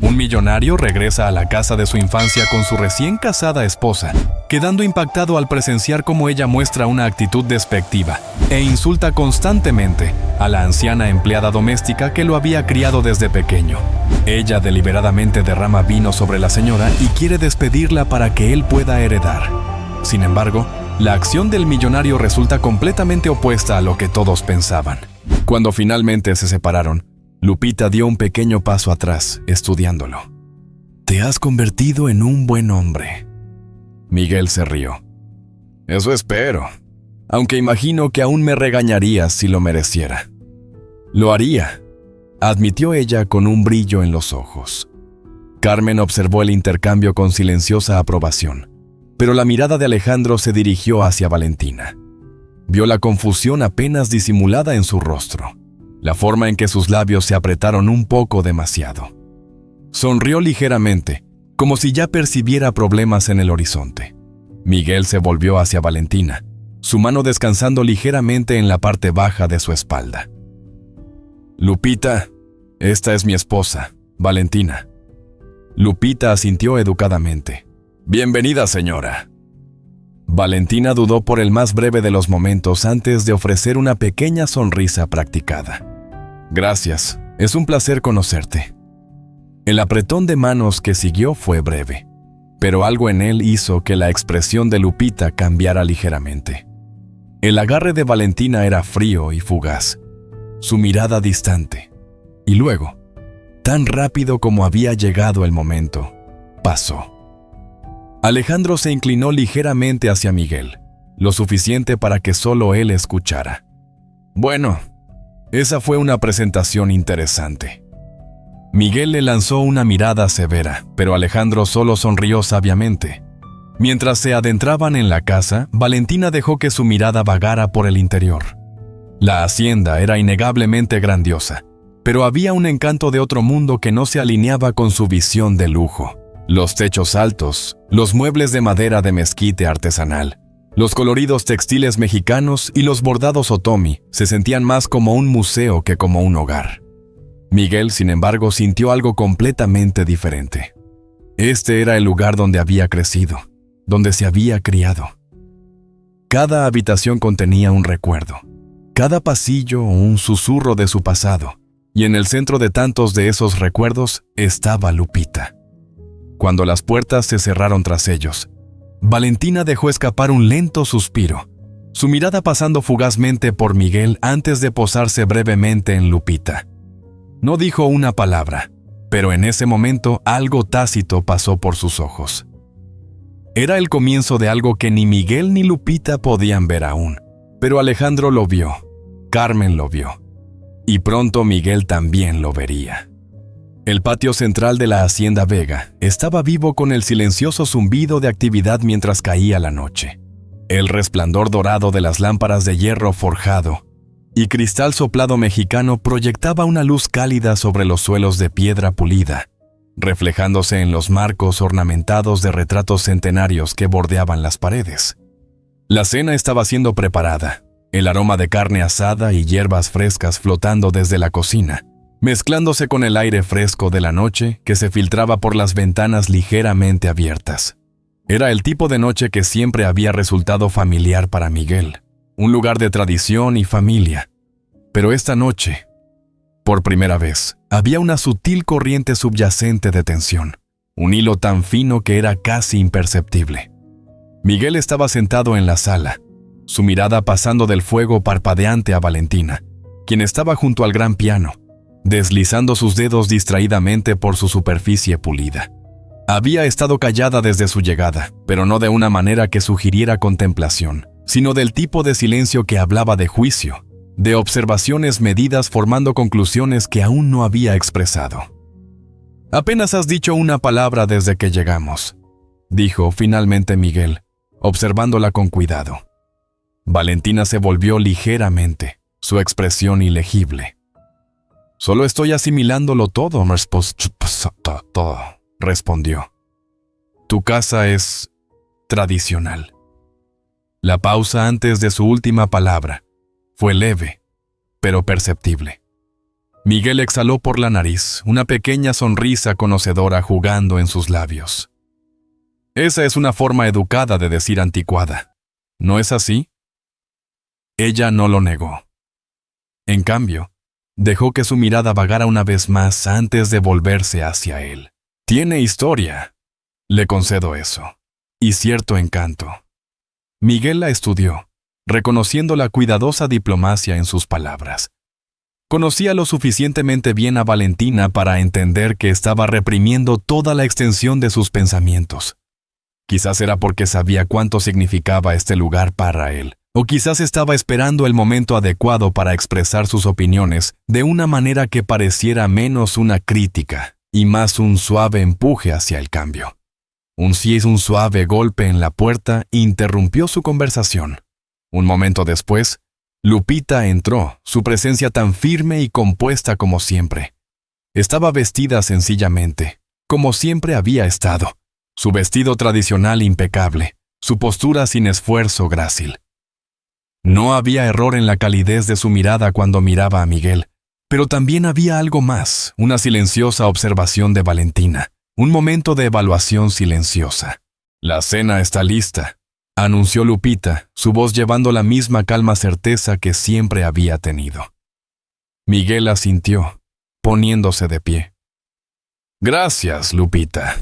Un millonario regresa a la casa de su infancia con su recién casada esposa, quedando impactado al presenciar cómo ella muestra una actitud despectiva e insulta constantemente a la anciana empleada doméstica que lo había criado desde pequeño. Ella deliberadamente derrama vino sobre la señora y quiere despedirla para que él pueda heredar. Sin embargo, la acción del millonario resulta completamente opuesta a lo que todos pensaban. Cuando finalmente se separaron, Lupita dio un pequeño paso atrás, estudiándolo. «Te has convertido en un buen hombre». Miguel se rió. «Eso espero, aunque imagino que aún me regañarías si lo mereciera». «Lo haría», admitió ella con un brillo en los ojos. Carmen observó el intercambio con silenciosa aprobación, pero la mirada de Alejandro se dirigió hacia Valentina. Vio la confusión apenas disimulada en su rostro, la forma en que sus labios se apretaron un poco demasiado. Sonrió ligeramente, como si ya percibiera problemas en el horizonte. Miguel se volvió hacia Valentina, su mano descansando ligeramente en la parte baja de su espalda. «Lupita, esta es mi esposa, Valentina». Lupita asintió educadamente. «Bienvenida, señora». Valentina dudó por el más breve de los momentos antes de ofrecer una pequeña sonrisa practicada. «Gracias, es un placer conocerte». El apretón de manos que siguió fue breve, pero algo en él hizo que la expresión de Lupita cambiara ligeramente. El agarre de Valentina era frío y fugaz, su mirada distante, y luego, tan rápido como había llegado el momento, pasó. Alejandro se inclinó ligeramente hacia Miguel, lo suficiente para que solo él escuchara. «Bueno, esa fue una presentación interesante». Miguel le lanzó una mirada severa, pero Alejandro solo sonrió sabiamente. Mientras se adentraban en la casa, Valentina dejó que su mirada vagara por el interior. La hacienda era innegablemente grandiosa, pero había un encanto de otro mundo que no se alineaba con su visión de lujo. Los techos altos, los muebles de madera de mezquite artesanal, los coloridos textiles mexicanos y los bordados otomi se sentían más como un museo que como un hogar. Miguel, sin embargo, sintió algo completamente diferente. Este era el lugar donde había crecido, donde se había criado. Cada habitación contenía un recuerdo, cada pasillo un susurro de su pasado, y en el centro de tantos de esos recuerdos estaba Lupita. Cuando las puertas se cerraron tras ellos, Valentina dejó escapar un lento suspiro, su mirada pasando fugazmente por Miguel antes de posarse brevemente en Lupita. No dijo una palabra, pero en ese momento algo tácito pasó por sus ojos. Era el comienzo de algo que ni Miguel ni Lupita podían ver aún, pero Alejandro lo vio, Carmen lo vio, y pronto Miguel también lo vería. El patio central de la Hacienda Vega estaba vivo con el silencioso zumbido de actividad mientras caía la noche. El resplandor dorado de las lámparas de hierro forjado y cristal soplado mexicano proyectaba una luz cálida sobre los suelos de piedra pulida, reflejándose en los marcos ornamentados de retratos centenarios que bordeaban las paredes. La cena estaba siendo preparada, el aroma de carne asada y hierbas frescas flotando desde la cocina, mezclándose con el aire fresco de la noche que se filtraba por las ventanas ligeramente abiertas. Era el tipo de noche que siempre había resultado familiar para Miguel, un lugar de tradición y familia. Pero esta noche, por primera vez, había una sutil corriente subyacente de tensión, un hilo tan fino que era casi imperceptible. Miguel estaba sentado en la sala, su mirada pasando del fuego parpadeante a Valentina, quien estaba junto al gran piano, deslizando sus dedos distraídamente por su superficie pulida. Había estado callada desde su llegada, pero no de una manera que sugiriera contemplación, sino del tipo de silencio que hablaba de juicio, de observaciones medidas formando conclusiones que aún no había expresado. «Apenas has dicho una palabra desde que llegamos», dijo finalmente Miguel, observándola con cuidado. Valentina se volvió ligeramente, su expresión ilegible. «Solo estoy asimilándolo todo», respondió. «Tu casa es tradicional». La pausa antes de su última palabra fue leve, pero perceptible. Miguel exhaló por la nariz, una pequeña sonrisa conocedora jugando en sus labios. Esa es una forma educada de decir anticuada. ¿No es así? Ella no lo negó. En cambio, dejó que su mirada vagara una vez más antes de volverse hacia él. Tiene historia, le concedo eso, y cierto encanto. Miguel la estudió, reconociendo la cuidadosa diplomacia en sus palabras. Conocía lo suficientemente bien a Valentina para entender que estaba reprimiendo toda la extensión de sus pensamientos. Quizás era porque sabía cuánto significaba este lugar para él, o quizás estaba esperando el momento adecuado para expresar sus opiniones de una manera que pareciera menos una crítica y más un suave empuje hacia el cambio. Un suave golpe en la puerta interrumpió su conversación. Un momento después, Lupita entró, su presencia tan firme y compuesta como siempre. Estaba vestida sencillamente, como siempre había estado. Su vestido tradicional impecable, su postura sin esfuerzo grácil. No había error en la calidez de su mirada cuando miraba a Miguel, pero también había algo más, una silenciosa observación de Valentina, un momento de evaluación silenciosa. «La cena está lista», anunció Lupita, su voz llevando la misma calma certeza que siempre había tenido. Miguel asintió, poniéndose de pie. «Gracias, Lupita».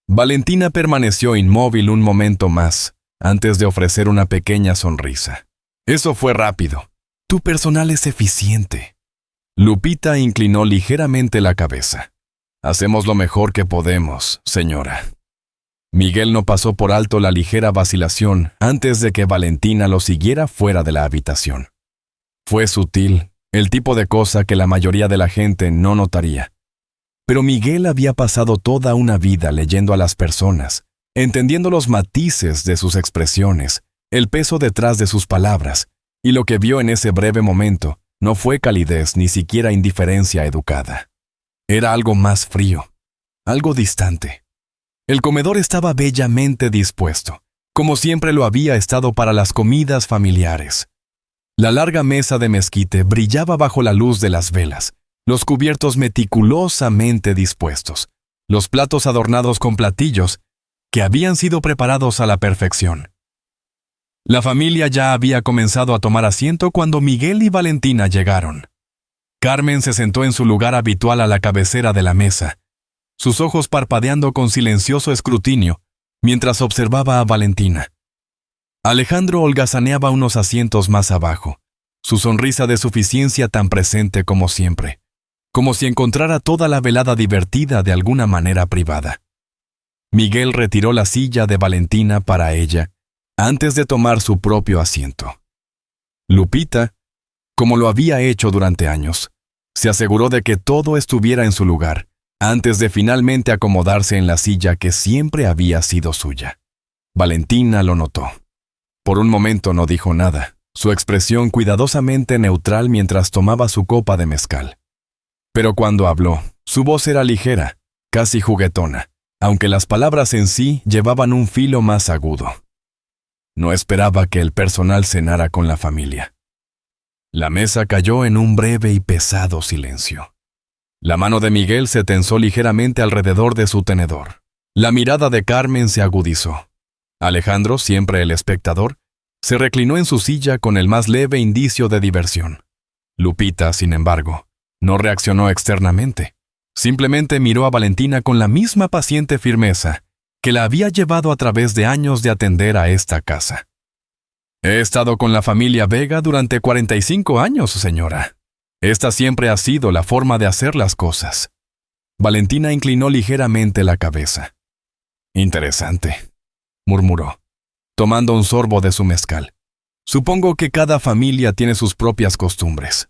Valentina permaneció inmóvil un momento más, antes de ofrecer una pequeña sonrisa. «Eso fue rápido. Tu personal es eficiente». Lupita inclinó ligeramente la cabeza. «Hacemos lo mejor que podemos, señora». Miguel no pasó por alto la ligera vacilación antes de que Valentina lo siguiera fuera de la habitación. Fue sutil, el tipo de cosa que la mayoría de la gente no notaría. Pero Miguel había pasado toda una vida leyendo a las personas, entendiendo los matices de sus expresiones, el peso detrás de sus palabras, y lo que vio en ese breve momento no fue calidez ni siquiera indiferencia educada. Era algo más frío, algo distante. El comedor estaba bellamente dispuesto, como siempre lo había estado para las comidas familiares. La larga mesa de mezquite brillaba bajo la luz de las velas, los cubiertos meticulosamente dispuestos, los platos adornados con platillos que habían sido preparados a la perfección. La familia ya había comenzado a tomar asiento cuando Miguel y Valentina llegaron. Carmen se sentó en su lugar habitual a la cabecera de la mesa, sus ojos parpadeando con silencioso escrutinio, mientras observaba a Valentina. Alejandro holgazaneaba unos asientos más abajo, su sonrisa de suficiencia tan presente como siempre, como si encontrara toda la velada divertida de alguna manera privada. Miguel retiró la silla de Valentina para ella, antes de tomar su propio asiento. Lupita, como lo había hecho durante años, se aseguró de que todo estuviera en su lugar, antes de finalmente acomodarse en la silla que siempre había sido suya. Valentina lo notó. Por un momento no dijo nada, su expresión cuidadosamente neutral mientras tomaba su copa de mezcal. Pero cuando habló, su voz era ligera, casi juguetona, aunque las palabras en sí llevaban un filo más agudo. No esperaba que el personal cenara con la familia. La mesa cayó en un breve y pesado silencio. La mano de Miguel se tensó ligeramente alrededor de su tenedor. La mirada de Carmen se agudizó. Alejandro, siempre el espectador, se reclinó en su silla con el más leve indicio de diversión. Lupita, sin embargo, no reaccionó externamente. Simplemente miró a Valentina con la misma paciente firmeza que la había llevado a través de años de atender a esta casa. «He estado con la familia Vega durante 45 años, señora. Esta siempre ha sido la forma de hacer las cosas». Valentina inclinó ligeramente la cabeza. «Interesante», murmuró, tomando un sorbo de su mezcal. «Supongo que cada familia tiene sus propias costumbres».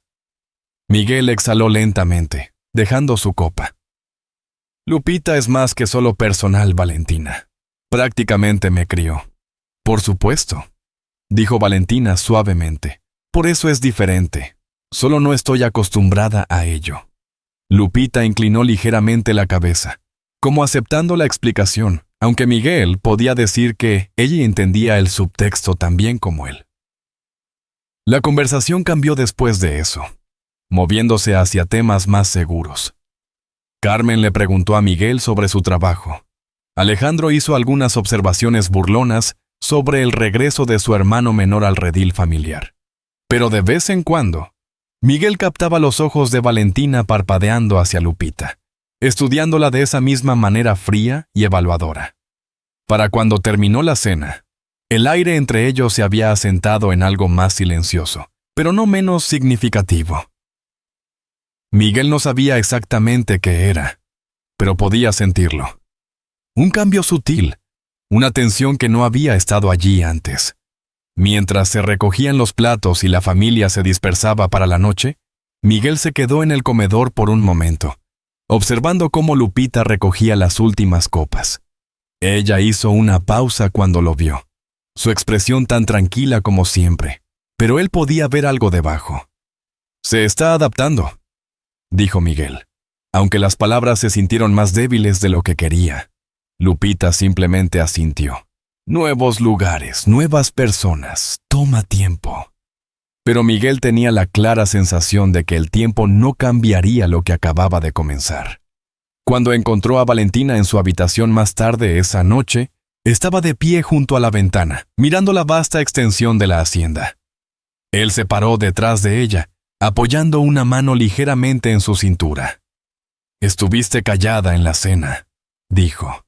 Miguel exhaló lentamente, dejando su copa. «Lupita es más que solo personal, Valentina. Prácticamente me crió». «Por supuesto», dijo Valentina suavemente. «Por eso es diferente. Solo no estoy acostumbrada a ello». Lupita inclinó ligeramente la cabeza, como aceptando la explicación, aunque Miguel podía decir que ella entendía el subtexto tan bien como él. La conversación cambió después de eso. moviéndose hacia temas más seguros. Carmen le preguntó a Miguel sobre su trabajo. Alejandro hizo algunas observaciones burlonas sobre el regreso de su hermano menor al redil familiar. Pero de vez en cuando, Miguel captaba los ojos de Valentina parpadeando hacia Lupita, estudiándola de esa misma manera fría y evaluadora. Para cuando terminó la cena, el aire entre ellos se había asentado en algo más silencioso, pero no menos significativo. Miguel no sabía exactamente qué era, pero podía sentirlo. Un cambio sutil, una tensión que no había estado allí antes. Mientras se recogían los platos y la familia se dispersaba para la noche, Miguel se quedó en el comedor por un momento, observando cómo Lupita recogía las últimas copas. Ella hizo una pausa cuando lo vio, su expresión tan tranquila como siempre, pero él podía ver algo debajo. «Se está adaptando», dijo Miguel, aunque las palabras se sintieron más débiles de lo que quería. Lupita simplemente asintió. «Nuevos lugares, nuevas personas, toma tiempo». Pero Miguel tenía la clara sensación de que el tiempo no cambiaría lo que acababa de comenzar. Cuando encontró a Valentina en su habitación más tarde esa noche, estaba de pie junto a la ventana, mirando la vasta extensión de la hacienda. Él se paró detrás de ella, apoyando una mano ligeramente en su cintura. «Estuviste callada en la cena», dijo.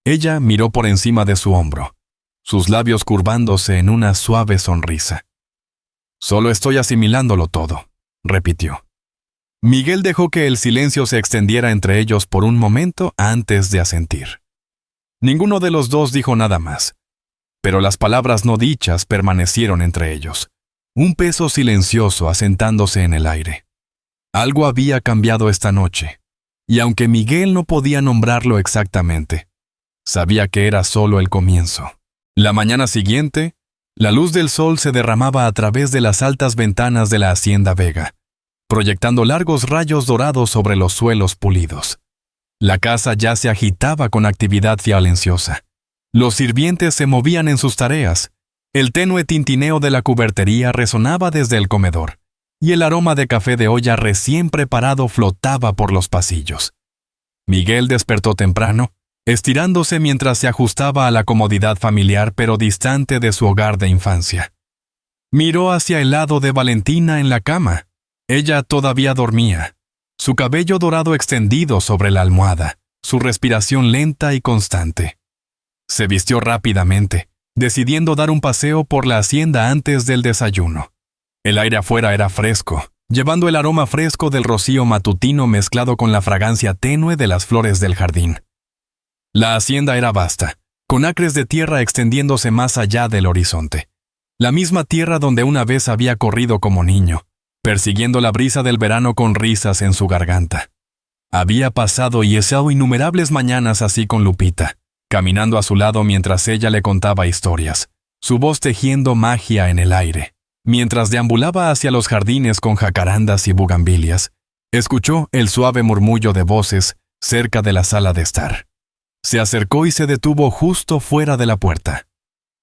Ella miró por encima de su hombro, sus labios curvándose en una suave sonrisa. «Solo estoy asimilándolo todo», repitió. Miguel dejó que el silencio se extendiera entre ellos por un momento antes de asentir. Ninguno de los dos dijo nada más, pero las palabras no dichas permanecieron entre ellos, un peso silencioso asentándose en el aire. Algo había cambiado esta noche, y aunque Miguel no podía nombrarlo exactamente, sabía que era solo el comienzo. La mañana siguiente, la luz del sol se derramaba a través de las altas ventanas de la Hacienda Vega, proyectando largos rayos dorados sobre los suelos pulidos. La casa ya se agitaba con actividad silenciosa. Los sirvientes se movían en sus tareas. El tenue tintineo de la cubertería resonaba desde el comedor, y el aroma de café de olla recién preparado flotaba por los pasillos. Miguel despertó temprano, estirándose mientras se ajustaba a la comodidad familiar pero distante de su hogar de infancia. Miró hacia el lado de Valentina en la cama. Ella todavía dormía, su cabello dorado extendido sobre la almohada, su respiración lenta y constante. Se vistió rápidamente, decidiendo dar un paseo por la hacienda antes del desayuno. El aire afuera era fresco, llevando el aroma fresco del rocío matutino mezclado con la fragancia tenue de las flores del jardín. La hacienda era vasta, con acres de tierra extendiéndose más allá del horizonte. La misma tierra donde una vez había corrido como niño, persiguiendo la brisa del verano con risas en su garganta. Había pasado y estado innumerables mañanas así con Lupita, caminando a su lado mientras ella le contaba historias, su voz tejiendo magia en el aire. Mientras deambulaba hacia los jardines con jacarandas y bugambilias, escuchó el suave murmullo de voces cerca de la sala de estar. Se acercó y se detuvo justo fuera de la puerta.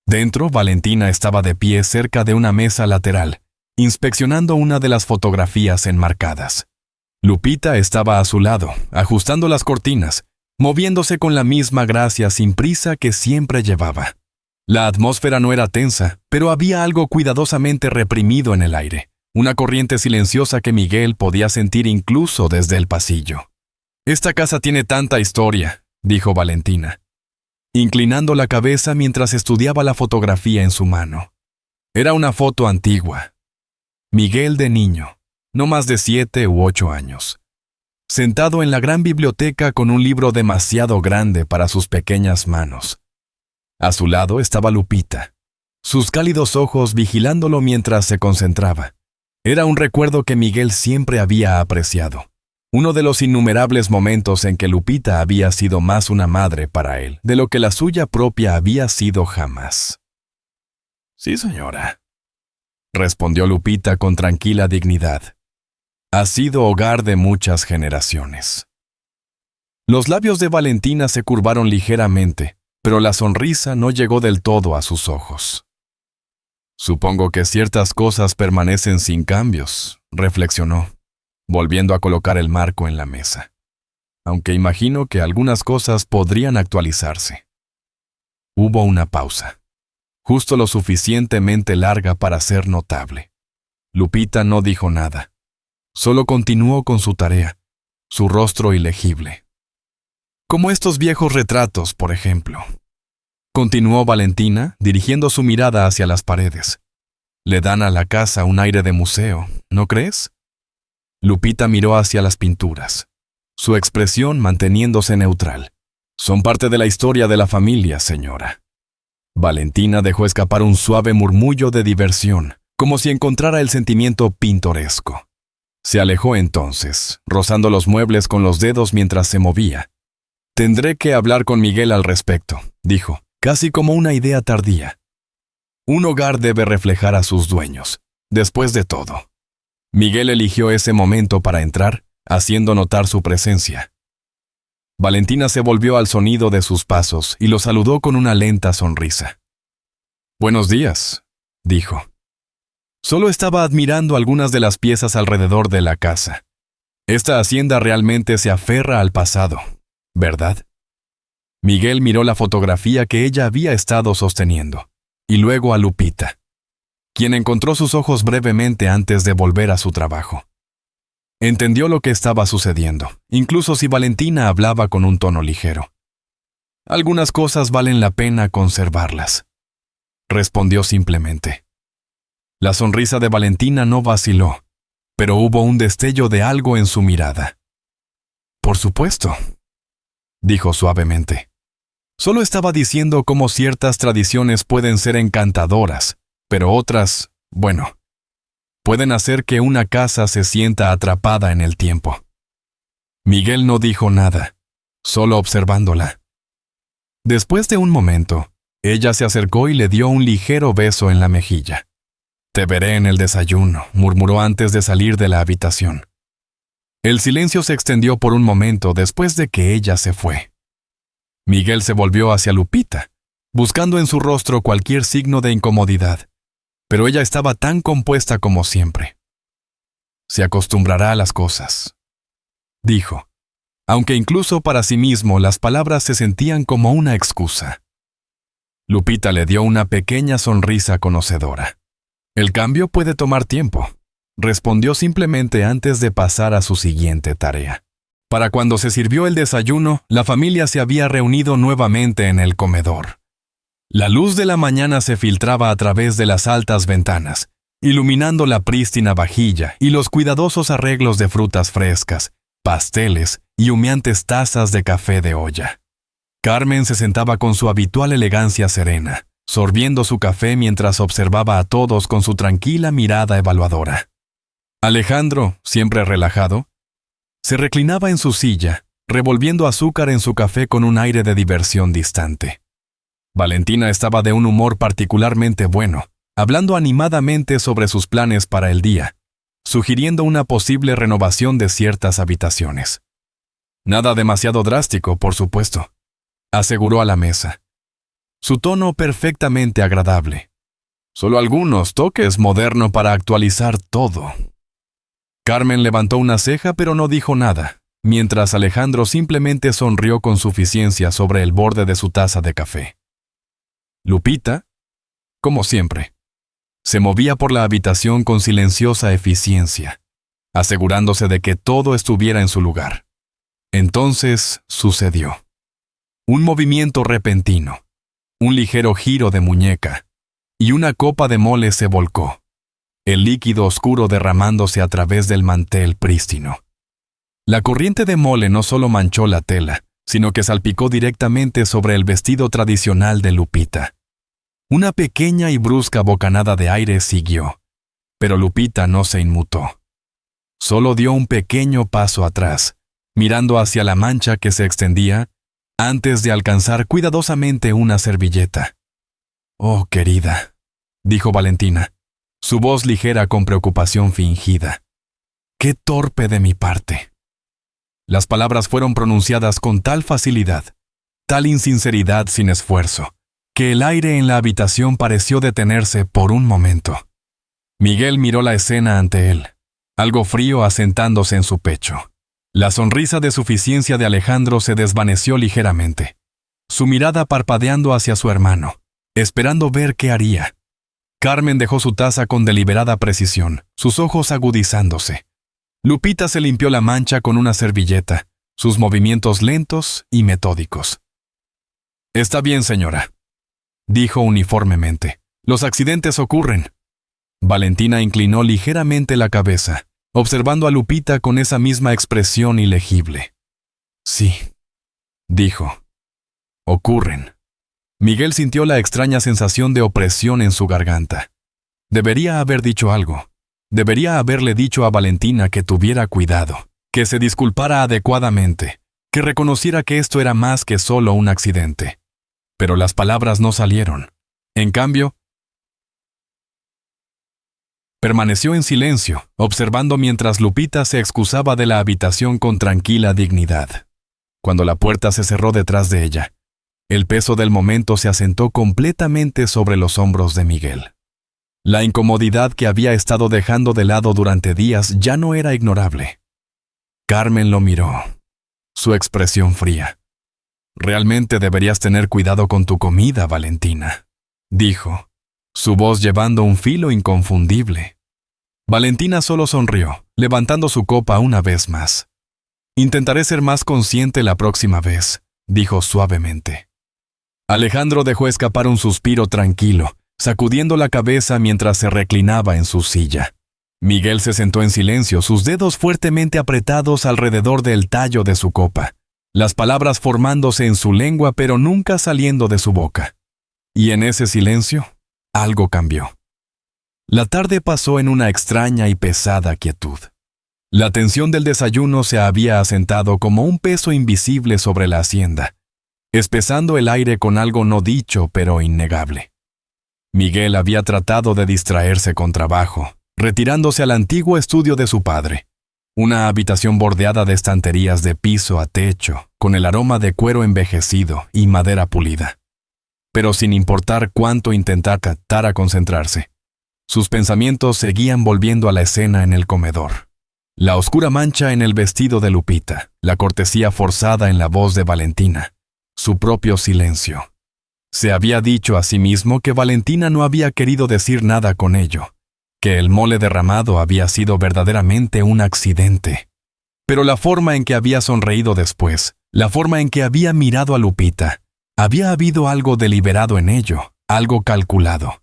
Dentro, Valentina estaba de pie cerca de una mesa lateral, inspeccionando una de las fotografías enmarcadas. Lupita estaba a su lado, ajustando las cortinas, moviéndose con la misma gracia sin prisa que siempre llevaba. La atmósfera no era tensa, pero había algo cuidadosamente reprimido en el aire, una corriente silenciosa que Miguel podía sentir incluso desde el pasillo. «Esta casa tiene tanta historia», dijo Valentina, inclinando la cabeza mientras estudiaba la fotografía en su mano. Era una foto antigua. Miguel de niño, no más de 7 u 8 años, sentado en la gran biblioteca con un libro demasiado grande para sus pequeñas manos. A su lado estaba Lupita, sus cálidos ojos vigilándolo mientras se concentraba. Era un recuerdo que Miguel siempre había apreciado. Uno de los innumerables momentos en que Lupita había sido más una madre para él de lo que la suya propia había sido jamás. «Sí, señora», respondió Lupita con tranquila dignidad. «Ha sido hogar de muchas generaciones». Los labios de Valentina se curvaron ligeramente, pero la sonrisa no llegó del todo a sus ojos. «Supongo que ciertas cosas permanecen sin cambios», reflexionó. volviendo a colocar el marco en la mesa, aunque imagino que algunas cosas podrían actualizarse. Hubo una pausa, justo lo suficientemente larga para ser notable. Lupita no dijo nada, solo continuó con su tarea, su rostro ilegible. Como estos viejos retratos, por ejemplo. Continuó Valentina, dirigiendo su mirada hacia las paredes. Le dan a la casa un aire de museo, ¿no crees? Lupita miró hacia las pinturas, su expresión manteniéndose neutral. Son parte de la historia de la familia, señora. Valentina dejó escapar un suave murmullo de diversión, como si encontrara el sentimiento pintoresco. Se alejó entonces, rozando los muebles con los dedos mientras se movía. Tendré que hablar con Miguel al respecto, dijo, casi como una idea tardía. Un hogar debe reflejar a sus dueños, después de todo. Miguel eligió ese momento para entrar, haciendo notar su presencia. Valentina se volvió al sonido de sus pasos y lo saludó con una lenta sonrisa. «Buenos días», dijo. Solo estaba admirando algunas de las piezas alrededor de la casa. Esta hacienda realmente se aferra al pasado, ¿verdad? Miguel miró la fotografía que ella había estado sosteniendo, y luego a Lupita, quien encontró sus ojos brevemente antes de volver a su trabajo. Entendió lo que estaba sucediendo, incluso si Valentina hablaba con un tono ligero. Algunas cosas valen la pena conservarlas, respondió simplemente. La sonrisa de Valentina no vaciló, pero hubo un destello de algo en su mirada. Por supuesto, dijo suavemente. Solo estaba diciendo cómo ciertas tradiciones pueden ser encantadoras, pero otras, bueno, pueden hacer que una casa se sienta atrapada en el tiempo. Miguel no dijo nada, solo observándola. Después de un momento, ella se acercó y le dio un ligero beso en la mejilla. «Te veré en el desayuno», murmuró antes de salir de la habitación. El silencio se extendió por un momento después de que ella se fue. Miguel se volvió hacia Lupita, buscando en su rostro cualquier signo de incomodidad, pero ella estaba tan compuesta como siempre. «Se acostumbrará a las cosas», dijo, aunque incluso para sí mismo las palabras se sentían como una excusa. Lupita le dio una pequeña sonrisa conocedora. «El cambio puede tomar tiempo», respondió simplemente antes de pasar a su siguiente tarea. Para cuando se sirvió el desayuno, la familia se había reunido nuevamente en el comedor. La luz de la mañana se filtraba a través de las altas ventanas, iluminando la prístina vajilla y los cuidadosos arreglos de frutas frescas, pasteles y humeantes tazas de café de olla. Carmen se sentaba con su habitual elegancia serena, sorbiendo su café mientras observaba a todos con su tranquila mirada evaluadora. Alejandro, siempre relajado, se reclinaba en su silla, revolviendo azúcar en su café con un aire de diversión distante. Valentina estaba de un humor particularmente bueno, hablando animadamente sobre sus planes para el día, sugiriendo una posible renovación de ciertas habitaciones. Nada demasiado drástico, por supuesto, aseguró a la mesa. Su tono perfectamente agradable. Solo algunos toques modernos para actualizar todo. Carmen levantó una ceja pero no dijo nada, mientras Alejandro simplemente sonrió con suficiencia sobre el borde de su taza de café. Lupita, como siempre, se movía por la habitación con silenciosa eficiencia, asegurándose de que todo estuviera en su lugar. Entonces sucedió. Un movimiento repentino, un ligero giro de muñeca, y una copa de mole se volcó, el líquido oscuro derramándose a través del mantel prístino. La corriente de mole no solo manchó la tela, sino que salpicó directamente sobre el vestido tradicional de Lupita. Una pequeña y brusca bocanada de aire siguió, pero Lupita no se inmutó. Solo dio un pequeño paso atrás, mirando hacia la mancha que se extendía, antes de alcanzar cuidadosamente una servilleta. «Oh, querida», dijo Valentina, su voz ligera con preocupación fingida. «Qué torpe de mi parte». Las palabras fueron pronunciadas con tal facilidad, tal insinceridad sin esfuerzo, que el aire en la habitación pareció detenerse por un momento. Miguel miró la escena ante él, algo frío asentándose en su pecho. La sonrisa de suficiencia de Alejandro se desvaneció ligeramente, su mirada parpadeando hacia su hermano, esperando ver qué haría. Carmen dejó su taza con deliberada precisión, sus ojos agudizándose. Lupita se limpió la mancha con una servilleta, sus movimientos lentos y metódicos. «Está bien, señora», dijo uniformemente. «Los accidentes ocurren». Valentina inclinó ligeramente la cabeza, observando a Lupita con esa misma expresión ilegible. «Sí», dijo. «Ocurren». Miguel sintió la extraña sensación de opresión en su garganta. Debería haber dicho algo. Debería haberle dicho a Valentina que tuviera cuidado, que se disculpara adecuadamente, que reconociera que esto era más que solo un accidente. Pero las palabras no salieron. En cambio, permaneció en silencio, observando mientras Lupita se excusaba de la habitación con tranquila dignidad. Cuando la puerta se cerró detrás de ella, el peso del momento se asentó completamente sobre los hombros de Miguel. La incomodidad que había estado dejando de lado durante días ya no era ignorable. Carmen lo miró, su expresión fría. «Realmente deberías tener cuidado con tu comida, Valentina», dijo, su voz llevando un filo inconfundible. Valentina solo sonrió, levantando su copa una vez más. «Intentaré ser más consciente la próxima vez», dijo suavemente. Alejandro dejó escapar un suspiro tranquilo, sacudiendo la cabeza mientras se reclinaba en su silla. Miguel se sentó en silencio, sus dedos fuertemente apretados alrededor del tallo de su copa, las palabras formándose en su lengua pero nunca saliendo de su boca. Y en ese silencio, algo cambió. La tarde pasó en una extraña y pesada quietud. La tensión del desayuno se había asentado como un peso invisible sobre la hacienda, espesando el aire con algo no dicho pero innegable. Miguel había tratado de distraerse con trabajo, retirándose al antiguo estudio de su padre, una habitación bordeada de estanterías de piso a techo, con el aroma de cuero envejecido y madera pulida. Pero sin importar cuánto intentara concentrarse, sus pensamientos seguían volviendo a la escena en el comedor. La oscura mancha en el vestido de Lupita, la cortesía forzada en la voz de Valentina, su propio silencio. Se había dicho a sí mismo que Valentina no había querido decir nada con ello, que el mole derramado había sido verdaderamente un accidente. Pero la forma en que había sonreído después, la forma en que había mirado a Lupita, había habido algo deliberado en ello, algo calculado.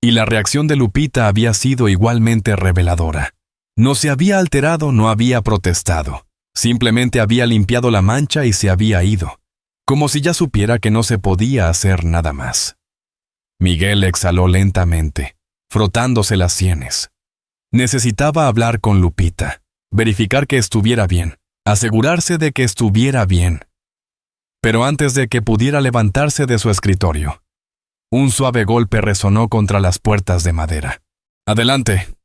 Y la reacción de Lupita había sido igualmente reveladora. No se había alterado, no había protestado. Simplemente había limpiado la mancha y se había ido, como si ya supiera que no se podía hacer nada más. Miguel exhaló lentamente, frotándose las sienes. Necesitaba hablar con Lupita, verificar que estuviera bien, asegurarse de que estuviera bien. Pero antes de que pudiera levantarse de su escritorio, un suave golpe resonó contra las puertas de madera. «Adelante»,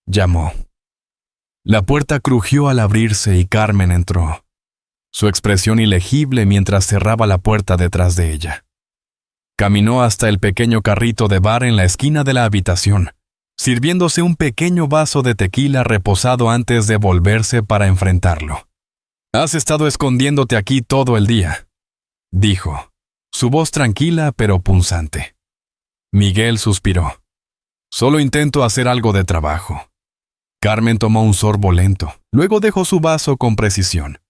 llamó. La puerta crujió al abrirse y Carmen entró, su expresión ilegible mientras cerraba la puerta detrás de ella. Caminó hasta el pequeño carrito de bar en la esquina de la habitación, sirviéndose un pequeño vaso de tequila reposado antes de volverse para enfrentarlo. «Has estado escondiéndote aquí todo el día», dijo, su voz tranquila pero punzante. Miguel suspiró. «Solo intento hacer algo de trabajo». Carmen tomó un sorbo lento, luego dejó su vaso con precisión.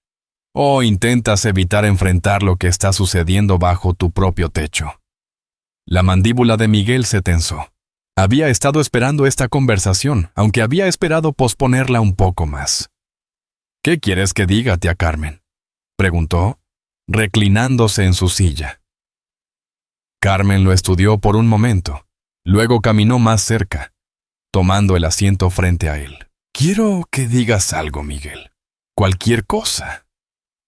«¿O intentas evitar enfrentar lo que está sucediendo bajo tu propio techo?» La mandíbula de Miguel se tensó. Había estado esperando esta conversación, aunque había esperado posponerla un poco más. «¿Qué quieres que diga, tía Carmen?», preguntó, reclinándose en su silla. Carmen lo estudió por un momento, luego caminó más cerca, tomando el asiento frente a él. «Quiero que digas algo, Miguel. Cualquier cosa.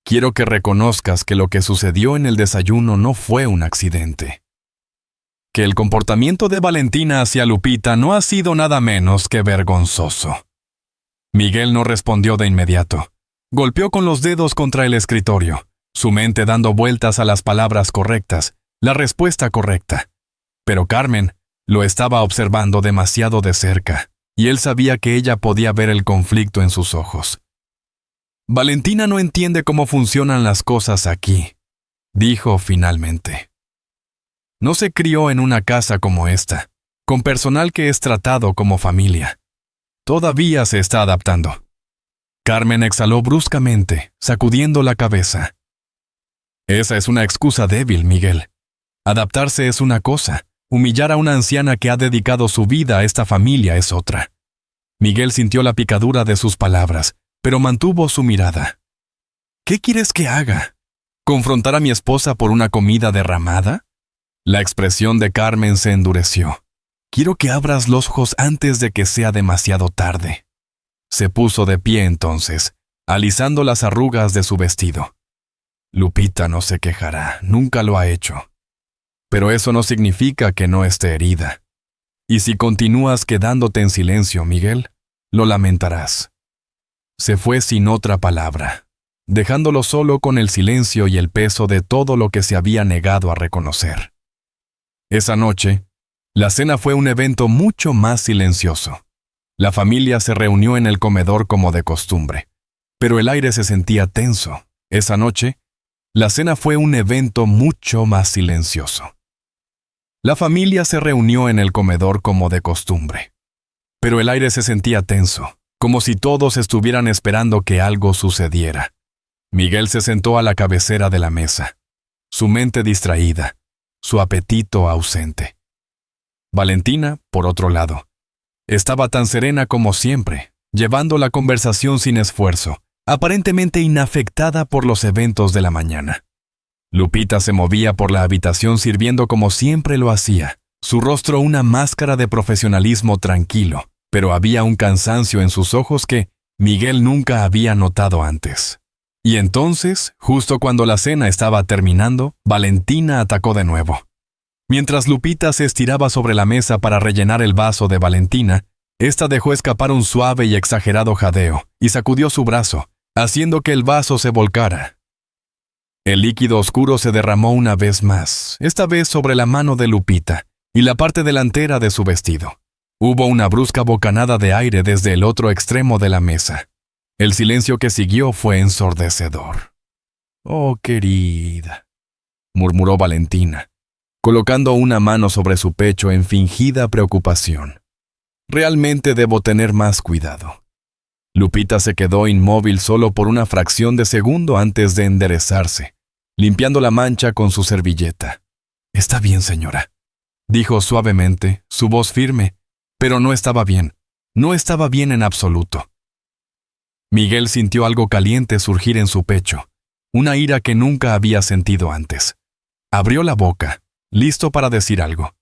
Quiero que reconozcas que lo que sucedió en el desayuno no fue un accidente. Que el comportamiento de Valentina hacia Lupita no ha sido nada menos que vergonzoso». Miguel no respondió de inmediato. Golpeó con los dedos contra el escritorio, su mente dando vueltas a las palabras correctas, la respuesta correcta. Pero Carmen lo estaba observando demasiado de cerca, y él sabía que ella podía ver el conflicto en sus ojos. «Valentina no entiende cómo funcionan las cosas aquí», dijo finalmente. «No se crió en una casa como esta, con personal que es tratado como familia. Todavía se está adaptando». Carmen exhaló bruscamente, sacudiendo la cabeza. «Esa es una excusa débil, Miguel. Adaptarse es una cosa, humillar a una anciana que ha dedicado su vida a esta familia es otra». Miguel sintió la picadura de sus palabras, pero mantuvo su mirada. «¿Qué quieres que haga? ¿Confrontar a mi esposa por una comida derramada?» La expresión de Carmen se endureció. «Quiero que abras los ojos antes de que sea demasiado tarde». Se puso de pie entonces, alisando las arrugas de su vestido. «Lupita no se quejará, nunca lo ha hecho. Pero eso no significa que no esté herida. Y si continúas quedándote en silencio, Miguel, lo lamentarás». Se fue sin otra palabra, dejándolo solo con el silencio y el peso de todo lo que se había negado a reconocer. Esa noche, la cena fue un evento mucho más silencioso. La familia se reunió en el comedor como de costumbre, pero el aire se sentía tenso. Esa noche, la cena fue un evento mucho más silencioso. La familia se reunió en el comedor como de costumbre, pero el aire se sentía tenso, como si todos estuvieran esperando que algo sucediera. Miguel se sentó a la cabecera de la mesa, su mente distraída, su apetito ausente. Valentina, por otro lado, estaba tan serena como siempre, llevando la conversación sin esfuerzo, aparentemente inafectada por los eventos de la mañana. Lupita se movía por la habitación sirviendo como siempre lo hacía, su rostro una máscara de profesionalismo tranquilo, pero había un cansancio en sus ojos que Miguel nunca había notado antes. Y entonces, justo cuando la cena estaba terminando, Valentina atacó de nuevo. Mientras Lupita se estiraba sobre la mesa para rellenar el vaso de Valentina, ésta dejó escapar un suave y exagerado jadeo y sacudió su brazo, haciendo que el vaso se volcara. El líquido oscuro se derramó una vez más, esta vez sobre la mano de Lupita y la parte delantera de su vestido. Hubo una brusca bocanada de aire desde el otro extremo de la mesa. El silencio que siguió fue ensordecedor. «Oh, querida», murmuró Valentina, colocando una mano sobre su pecho en fingida preocupación. «Realmente debo tener más cuidado». Lupita se quedó inmóvil solo por una fracción de segundo antes de enderezarse, limpiando la mancha con su servilleta. «Está bien, señora», dijo suavemente, su voz firme, pero no estaba bien. No estaba bien en absoluto. Miguel sintió algo caliente surgir en su pecho, una ira que nunca había sentido antes. Abrió la boca, listo para decir algo,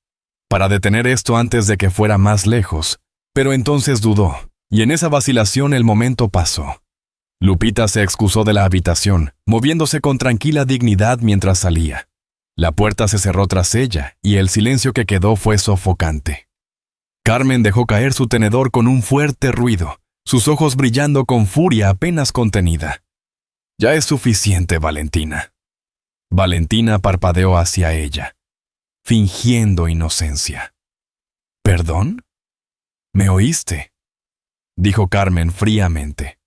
para detener esto antes de que fuera más lejos, pero entonces dudó, y en esa vacilación el momento pasó. Lupita se excusó de la habitación, moviéndose con tranquila dignidad mientras salía. La puerta se cerró tras ella, y el silencio que quedó fue sofocante. Carmen dejó caer su tenedor con un fuerte ruido, sus ojos brillando con furia apenas contenida. «Ya es suficiente, Valentina». Valentina parpadeó hacia ella, fingiendo inocencia. «¿Perdón? ¿Me oíste?», dijo Carmen fríamente.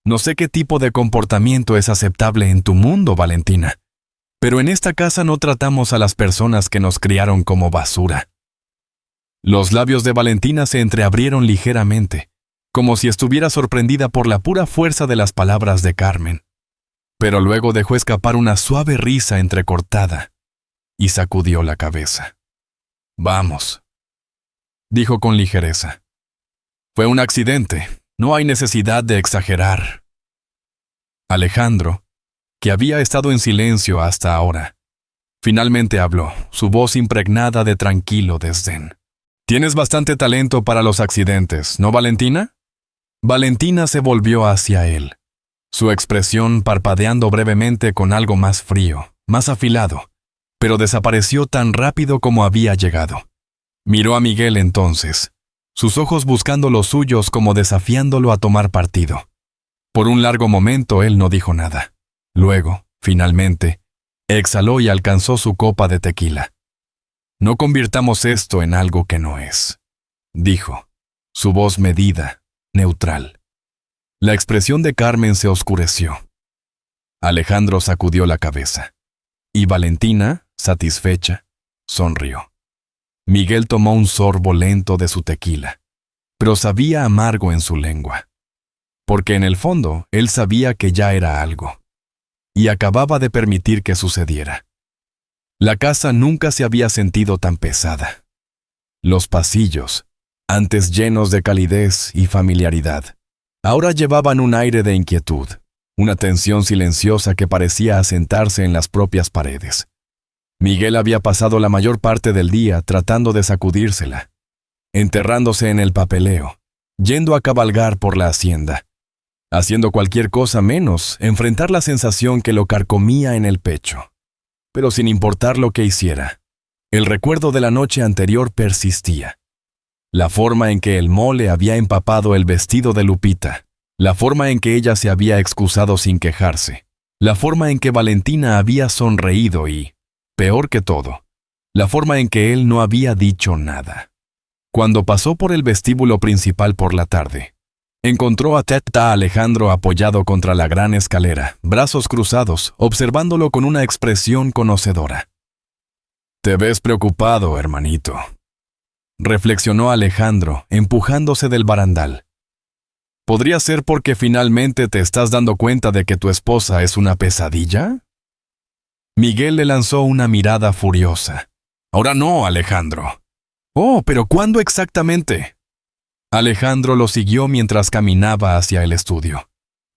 «No sé qué tipo de comportamiento es aceptable en tu mundo, Valentina, pero en esta casa no tratamos a las personas que nos criaron como basura». Los labios de Valentina se entreabrieron ligeramente, como si estuviera sorprendida por la pura fuerza de las palabras de Carmen. Pero luego dejó escapar una suave risa entrecortada y sacudió la cabeza. «Vamos», dijo con ligereza. «Fue un accidente, no hay necesidad de exagerar». Alejandro, que había estado en silencio hasta ahora, finalmente habló, su voz impregnada de tranquilo desdén. «Tienes bastante talento para los accidentes, ¿no, Valentina?». Valentina se volvió hacia él, su expresión parpadeando brevemente con algo más frío, más afilado, pero desapareció tan rápido como había llegado. Miró a Miguel entonces, sus ojos buscando los suyos como desafiándolo a tomar partido. Por un largo momento él no dijo nada. Luego, finalmente, exhaló y alcanzó su copa de tequila. «No convirtamos esto en algo que no es», dijo. Su voz medida, neutral. La expresión de Carmen se oscureció. Alejandro sacudió la cabeza. Y Valentina, satisfecha, sonrió. Miguel tomó un sorbo lento de su tequila, pero sabía amargo en su lengua. Porque en el fondo, él sabía que ya era algo. Y acababa de permitir que sucediera. La casa nunca se había sentido tan pesada. Los pasillos, antes llenos de calidez y familiaridad, ahora llevaban un aire de inquietud, una tensión silenciosa que parecía asentarse en las propias paredes. Miguel había pasado la mayor parte del día tratando de sacudírsela, enterrándose en el papeleo, yendo a cabalgar por la hacienda, haciendo cualquier cosa menos enfrentar la sensación que lo carcomía en el pecho. Pero sin importar lo que hiciera, el recuerdo de la noche anterior persistía. La forma en que el mole había empapado el vestido de Lupita, la forma en que ella se había excusado sin quejarse, la forma en que Valentina había sonreído y, peor que todo, la forma en que él no había dicho nada. Cuando pasó por el vestíbulo principal por la tarde, encontró a Teta Alejandro apoyado contra la gran escalera, brazos cruzados, observándolo con una expresión conocedora. «Te ves preocupado, hermanito», reflexionó Alejandro, empujándose del barandal. ¿Podría ser porque finalmente te estás dando cuenta de que tu esposa es una pesadilla? Miguel le lanzó una mirada furiosa. «Ahora no, Alejandro». «Oh, pero ¿cuándo exactamente?» Alejandro lo siguió mientras caminaba hacia el estudio.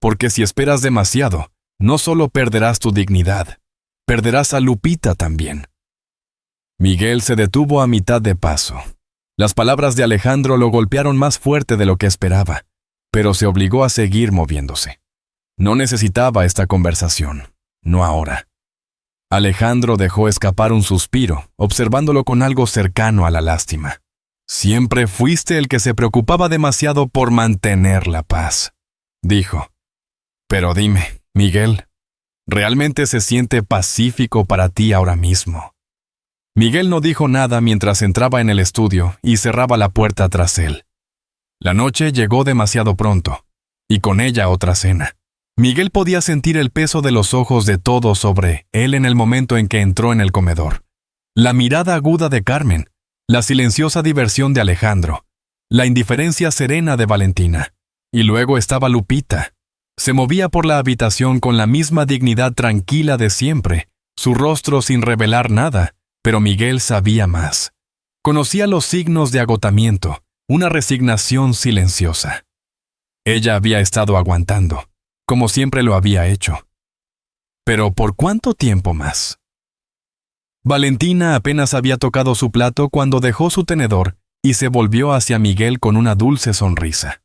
«Porque si esperas demasiado, no solo perderás tu dignidad, perderás a Lupita también». Miguel se detuvo a mitad de paso. Las palabras de Alejandro lo golpearon más fuerte de lo que esperaba, pero se obligó a seguir moviéndose. No necesitaba esta conversación, no ahora. Alejandro dejó escapar un suspiro, observándolo con algo cercano a la lástima. «Siempre fuiste el que se preocupaba demasiado por mantener la paz», dijo. «Pero dime, Miguel, ¿realmente se siente pacífico para ti ahora mismo?» Miguel no dijo nada mientras entraba en el estudio y cerraba la puerta tras él. La noche llegó demasiado pronto, y con ella otra cena. Miguel podía sentir el peso de los ojos de todos sobre él en el momento en que entró en el comedor. La mirada aguda de Carmen, la silenciosa diversión de Alejandro, la indiferencia serena de Valentina. Y luego estaba Lupita. Se movía por la habitación con la misma dignidad tranquila de siempre, su rostro sin revelar nada, pero Miguel sabía más. Conocía los signos de agotamiento, una resignación silenciosa. Ella había estado aguantando, como siempre lo había hecho. Pero ¿por cuánto tiempo más? Valentina apenas había tocado su plato cuando dejó su tenedor y se volvió hacia Miguel con una dulce sonrisa.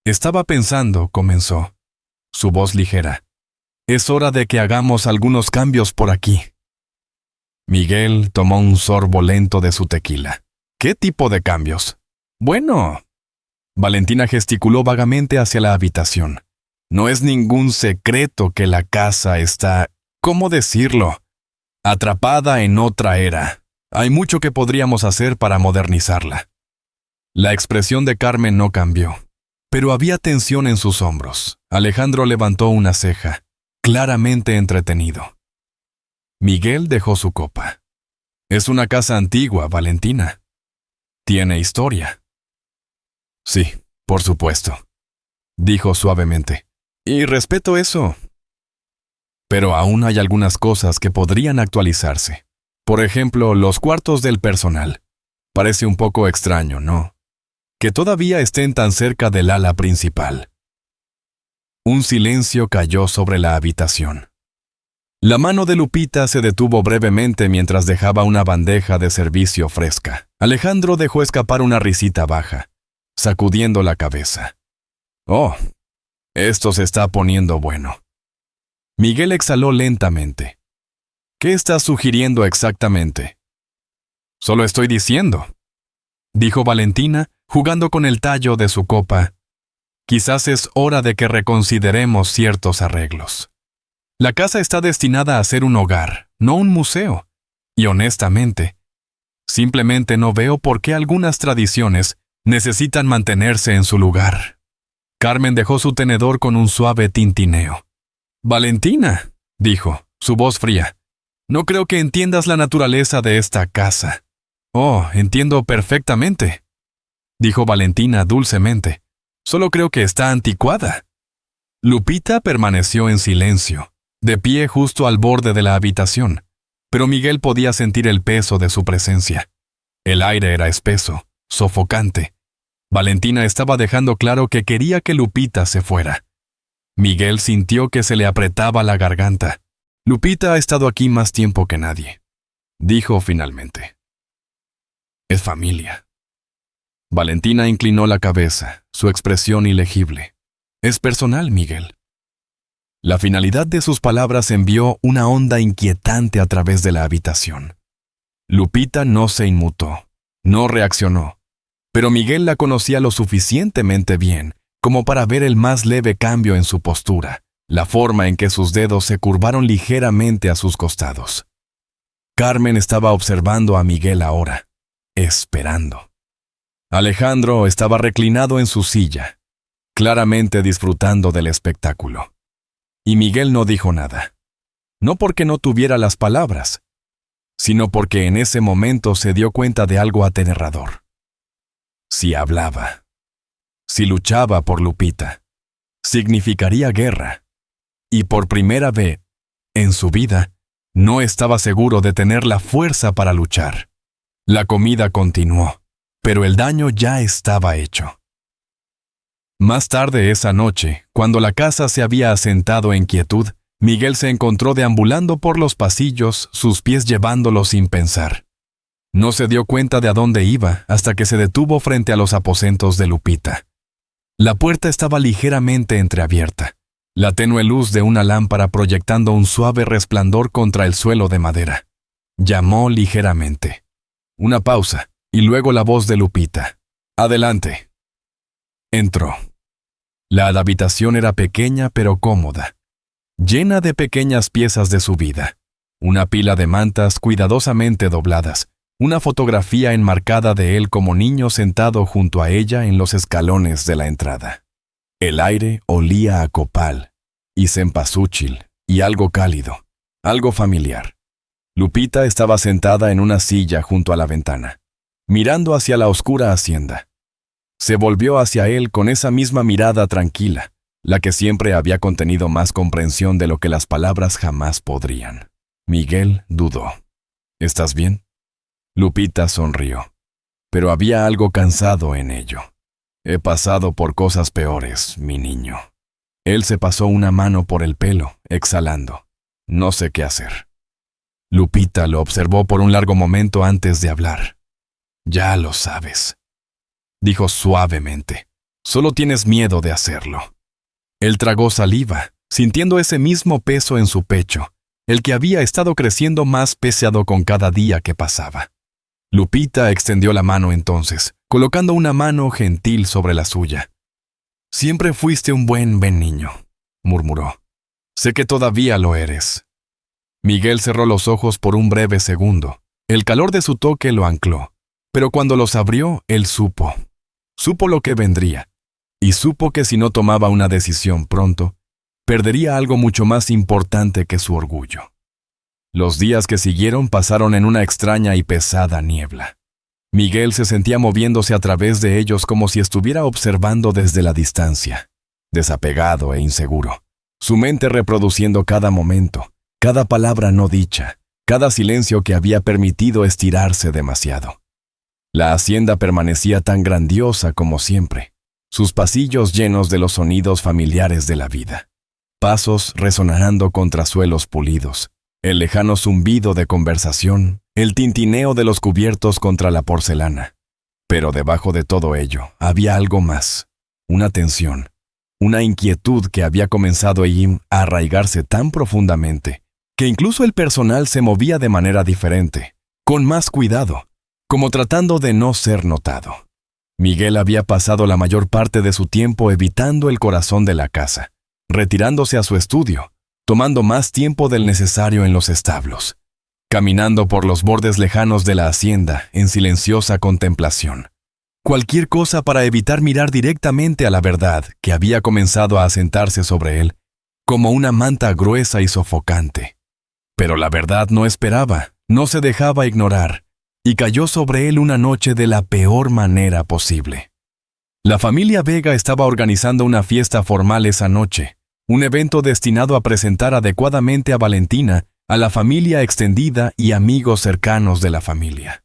«Estaba pensando», comenzó, su voz ligera. «Es hora de que hagamos algunos cambios por aquí». Miguel tomó un sorbo lento de su tequila. «¿Qué tipo de cambios?» «Bueno». Valentina gesticuló vagamente hacia la habitación. «No es ningún secreto que la casa está, ¿cómo decirlo?, atrapada en otra era. Hay mucho que podríamos hacer para modernizarla». La expresión de Carmen no cambió, pero había tensión en sus hombros. Alejandro levantó una ceja, claramente entretenido. Miguel dejó su copa. «Es una casa antigua, Valentina. Tiene historia». «Sí, por supuesto», dijo suavemente. «Y respeto eso. Pero aún hay algunas cosas que podrían actualizarse. Por ejemplo, los cuartos del personal. Parece un poco extraño, ¿no? Que todavía estén tan cerca del ala principal». Un silencio cayó sobre la habitación. La mano de Lupita se detuvo brevemente mientras dejaba una bandeja de servicio fresca. Alejandro dejó escapar una risita baja, sacudiendo la cabeza. «Oh, esto se está poniendo bueno». Miguel exhaló lentamente. «¿Qué estás sugiriendo exactamente?» «Solo estoy diciendo», dijo Valentina, jugando con el tallo de su copa. «Quizás es hora de que reconsideremos ciertos arreglos. La casa está destinada a ser un hogar, no un museo. Y honestamente, simplemente no veo por qué algunas tradiciones Necesitan mantenerse en su lugar. Carmen dejó su tenedor con un suave tintineo. «Valentina», dijo, su voz fría, «no creo que entiendas la naturaleza de esta casa». «Oh, entiendo perfectamente», dijo Valentina dulcemente. «Solo creo que está anticuada». Lupita permaneció en silencio, de pie justo al borde de la habitación, pero Miguel podía sentir el peso de su presencia. El aire era espeso, sofocante. Valentina estaba dejando claro que quería que Lupita se fuera. Miguel sintió que se le apretaba la garganta. «Lupita ha estado aquí más tiempo que nadie», dijo finalmente. «Es familia». Valentina inclinó la cabeza, su expresión ilegible. «Es personal, Miguel». La finalidad de sus palabras envió una onda inquietante a través de la habitación. Lupita no se inmutó, no reaccionó, pero Miguel la conocía lo suficientemente bien como para ver el más leve cambio en su postura, la forma en que sus dedos se curvaron ligeramente a sus costados. Carmen estaba observando a Miguel ahora, esperando. Alejandro estaba reclinado en su silla, claramente disfrutando del espectáculo. Y Miguel no dijo nada, no porque no tuviera las palabras, sino porque en ese momento se dio cuenta de algo aterrador. Si hablaba, si luchaba por Lupita, significaría guerra. Y por primera vez en su vida, no estaba seguro de tener la fuerza para luchar. La comida continuó, pero el daño ya estaba hecho. Más tarde esa noche, cuando la casa se había asentado en quietud, Miguel se encontró deambulando por los pasillos, sus pies llevándolo sin pensar. No se dio cuenta de a dónde iba hasta que se detuvo frente a los aposentos de Lupita. La puerta estaba ligeramente entreabierta, la tenue luz de una lámpara proyectando un suave resplandor contra el suelo de madera. Llamó ligeramente. Una pausa, y luego la voz de Lupita. «Adelante». Entró. La habitación era pequeña pero cómoda, llena de pequeñas piezas de su vida. Una pila de mantas cuidadosamente dobladas, una fotografía enmarcada de él como niño sentado junto a ella en los escalones de la entrada. El aire olía a copal, y cempasúchil, y algo cálido, algo familiar. Lupita estaba sentada en una silla junto a la ventana, mirando hacia la oscura hacienda. Se volvió hacia él con esa misma mirada tranquila, la que siempre había contenido más comprensión de lo que las palabras jamás podrían. Miguel dudó. «¿Estás bien?» Lupita sonrió, pero había algo cansado en ello. «He pasado por cosas peores, mi niño». Él se pasó una mano por el pelo, exhalando. «No sé qué hacer». Lupita lo observó por un largo momento antes de hablar. «Ya lo sabes», dijo suavemente. «Solo tienes miedo de hacerlo». Él tragó saliva, sintiendo ese mismo peso en su pecho, el que había estado creciendo más pesado con cada día que pasaba. Lupita extendió la mano entonces, colocando una mano gentil sobre la suya. «Siempre fuiste un buen niño», murmuró. «Sé que todavía lo eres». Miguel cerró los ojos por un breve segundo. El calor de su toque lo ancló, pero cuando los abrió, él supo lo que vendría, y supo que si no tomaba una decisión pronto, perdería algo mucho más importante que su orgullo. Los días que siguieron pasaron en una extraña y pesada niebla. Miguel se sentía moviéndose a través de ellos como si estuviera observando desde la distancia, desapegado e inseguro, su mente reproduciendo cada momento, cada palabra no dicha, cada silencio que había permitido estirarse demasiado. La hacienda permanecía tan grandiosa como siempre, sus pasillos llenos de los sonidos familiares de la vida, pasos resonando contra suelos pulidos, el lejano zumbido de conversación, el tintineo de los cubiertos contra la porcelana. Pero debajo de todo ello había algo más, una tensión, una inquietud que había comenzado a arraigarse tan profundamente que incluso el personal se movía de manera diferente, con más cuidado, como tratando de no ser notado. Miguel había pasado la mayor parte de su tiempo evitando el corazón de la casa, retirándose a su estudio, tomando más tiempo del necesario en los establos, caminando por los bordes lejanos de la hacienda en silenciosa contemplación. Cualquier cosa para evitar mirar directamente a la verdad que había comenzado a asentarse sobre él, como una manta gruesa y sofocante. Pero la verdad no esperaba, no se dejaba ignorar, y cayó sobre él una noche de la peor manera posible. La familia Vega estaba organizando una fiesta formal esa noche, un evento destinado a presentar adecuadamente a Valentina, a la familia extendida y amigos cercanos de la familia.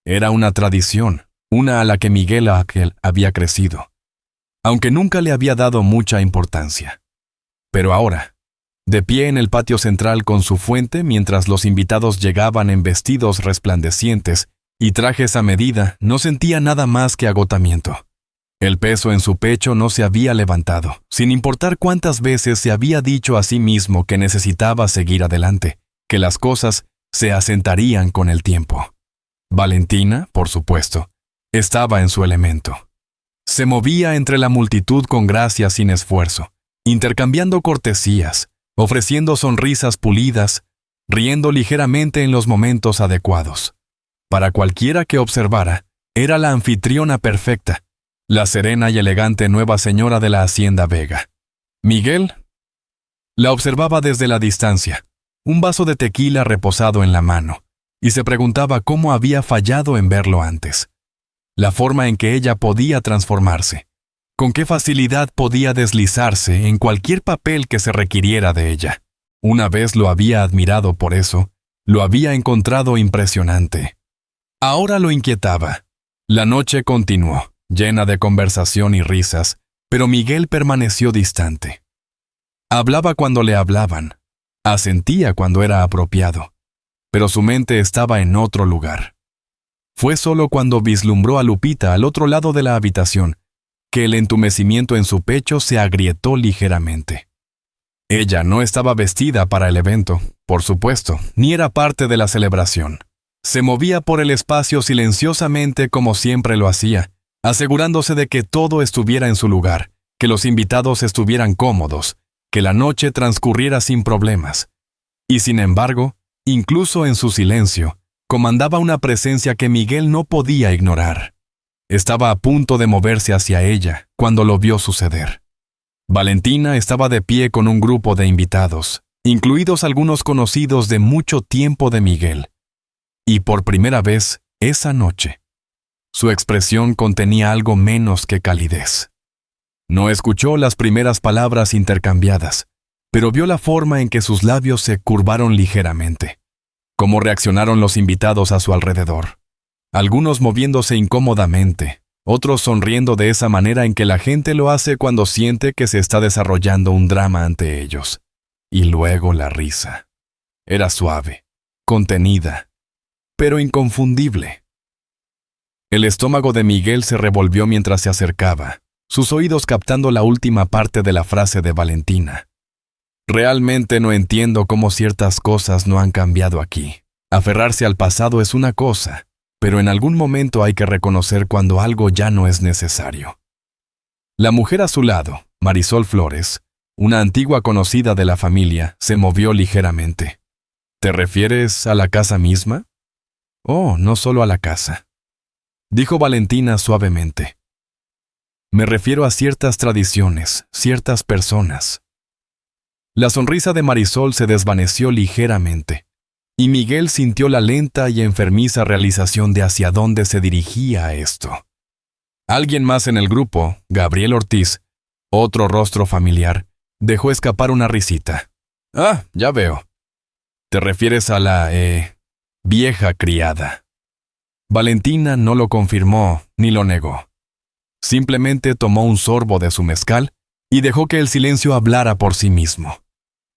Era una tradición, una a la que Miguel Ángel había crecido, aunque nunca le había dado mucha importancia. Pero ahora, de pie en el patio central con su fuente mientras los invitados llegaban en vestidos resplandecientes y trajes a medida, no sentía nada más que agotamiento. El peso en su pecho no se había levantado, sin importar cuántas veces se había dicho a sí mismo que necesitaba seguir adelante, que las cosas se asentarían con el tiempo. Valentina, por supuesto, estaba en su elemento. Se movía entre la multitud con gracia sin esfuerzo, intercambiando cortesías, ofreciendo sonrisas pulidas, riendo ligeramente en los momentos adecuados. Para cualquiera que observara, era la anfitriona perfecta, la serena y elegante nueva señora de la hacienda Vega. Miguel la observaba desde la distancia, un vaso de tequila reposado en la mano, y se preguntaba cómo había fallado en verlo antes. La forma en que ella podía transformarse, con qué facilidad podía deslizarse en cualquier papel que se requiriera de ella. Una vez lo había admirado por eso, lo había encontrado impresionante. Ahora lo inquietaba. La noche continuó, llena de conversación y risas, pero Miguel permaneció distante. Hablaba cuando le hablaban, asentía cuando era apropiado, pero su mente estaba en otro lugar. Fue solo cuando vislumbró a Lupita al otro lado de la habitación que el entumecimiento en su pecho se agrietó ligeramente. Ella no estaba vestida para el evento, por supuesto, ni era parte de la celebración. Se movía por el espacio silenciosamente como siempre lo hacía, asegurándose de que todo estuviera en su lugar, que los invitados estuvieran cómodos, que la noche transcurriera sin problemas. Y sin embargo, incluso en su silencio, comandaba una presencia que Miguel no podía ignorar. Estaba a punto de moverse hacia ella cuando lo vio suceder. Valentina estaba de pie con un grupo de invitados, incluidos algunos conocidos de mucho tiempo de Miguel. Y por primera vez, esa noche, su expresión contenía algo menos que calidez. No escuchó las primeras palabras intercambiadas, pero vio la forma en que sus labios se curvaron ligeramente, cómo reaccionaron los invitados a su alrededor. Algunos moviéndose incómodamente, otros sonriendo de esa manera en que la gente lo hace cuando siente que se está desarrollando un drama ante ellos. Y luego la risa. Era suave, contenida, pero inconfundible. El estómago de Miguel se revolvió mientras se acercaba, sus oídos captando la última parte de la frase de Valentina. Realmente no entiendo cómo ciertas cosas no han cambiado aquí. Aferrarse al pasado es una cosa, pero en algún momento hay que reconocer cuando algo ya no es necesario. La mujer a su lado, Marisol Flores, una antigua conocida de la familia, se movió ligeramente. ¿Te refieres a la casa misma? Oh, no solo a la casa, dijo Valentina suavemente. Me refiero a ciertas tradiciones, ciertas personas. La sonrisa de Marisol se desvaneció ligeramente, y Miguel sintió la lenta y enfermiza realización de hacia dónde se dirigía esto. Alguien más en el grupo, Gabriel Ortiz, otro rostro familiar, dejó escapar una risita. Ah, ya veo. ¿Te refieres a la, vieja criada? Valentina no lo confirmó ni lo negó. Simplemente tomó un sorbo de su mezcal y dejó que el silencio hablara por sí mismo.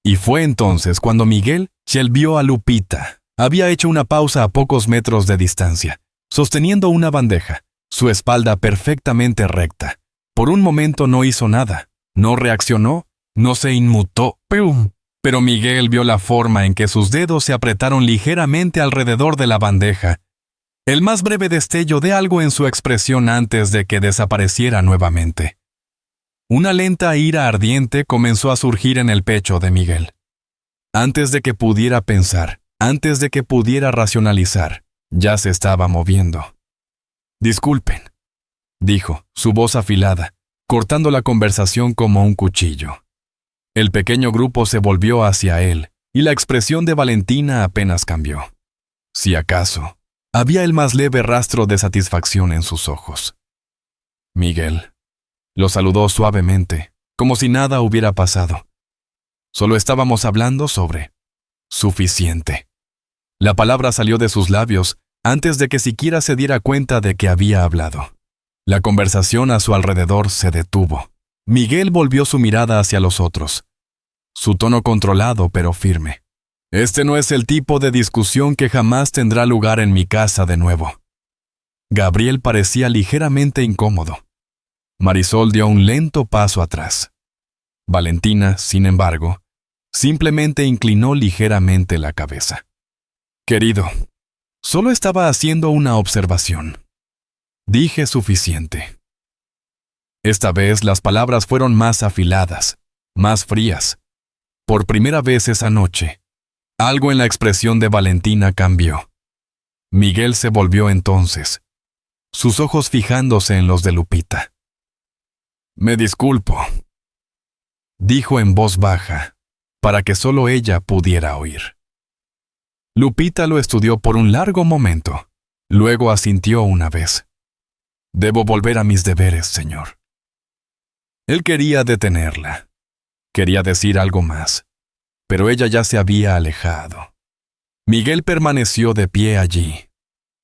Y fue entonces cuando Miguel vio a Lupita. Había hecho una pausa a pocos metros de distancia, sosteniendo una bandeja, su espalda perfectamente recta. Por un momento no hizo nada, no reaccionó, no se inmutó. ¡Pum! Pero Miguel vio la forma en que sus dedos se apretaron ligeramente alrededor de la bandeja, el más breve destello de algo en su expresión antes de que desapareciera nuevamente. Una lenta ira ardiente comenzó a surgir en el pecho de Miguel. Antes de que pudiera pensar, antes de que pudiera racionalizar, ya se estaba moviendo. Disculpen, dijo, su voz afilada, cortando la conversación como un cuchillo. El pequeño grupo se volvió hacia él, y la expresión de Valentina apenas cambió. Si acaso, había el más leve rastro de satisfacción en sus ojos. Miguel lo saludó suavemente, como si nada hubiera pasado. Solo estábamos hablando sobre suficiente. La palabra salió de sus labios antes de que siquiera se diera cuenta de que había hablado. La conversación a su alrededor se detuvo. Miguel volvió su mirada hacia los otros. Su tono controlado pero firme. Este no es el tipo de discusión que jamás tendrá lugar en mi casa de nuevo. Gabriel parecía ligeramente incómodo. Marisol dio un lento paso atrás. Valentina, sin embargo, simplemente inclinó ligeramente la cabeza. Querido, solo estaba haciendo una observación. Dije suficiente. Esta vez las palabras fueron más afiladas, más frías. Por primera vez esa noche, algo en la expresión de Valentina cambió. Miguel se volvió entonces, sus ojos fijándose en los de Lupita. Me disculpo, dijo en voz baja, para que solo ella pudiera oír. Lupita lo estudió por un largo momento, luego asintió una vez. Debo volver a mis deberes, señor. Él quería detenerla. Quería decir algo más, pero ella ya se había alejado. Miguel permaneció de pie allí,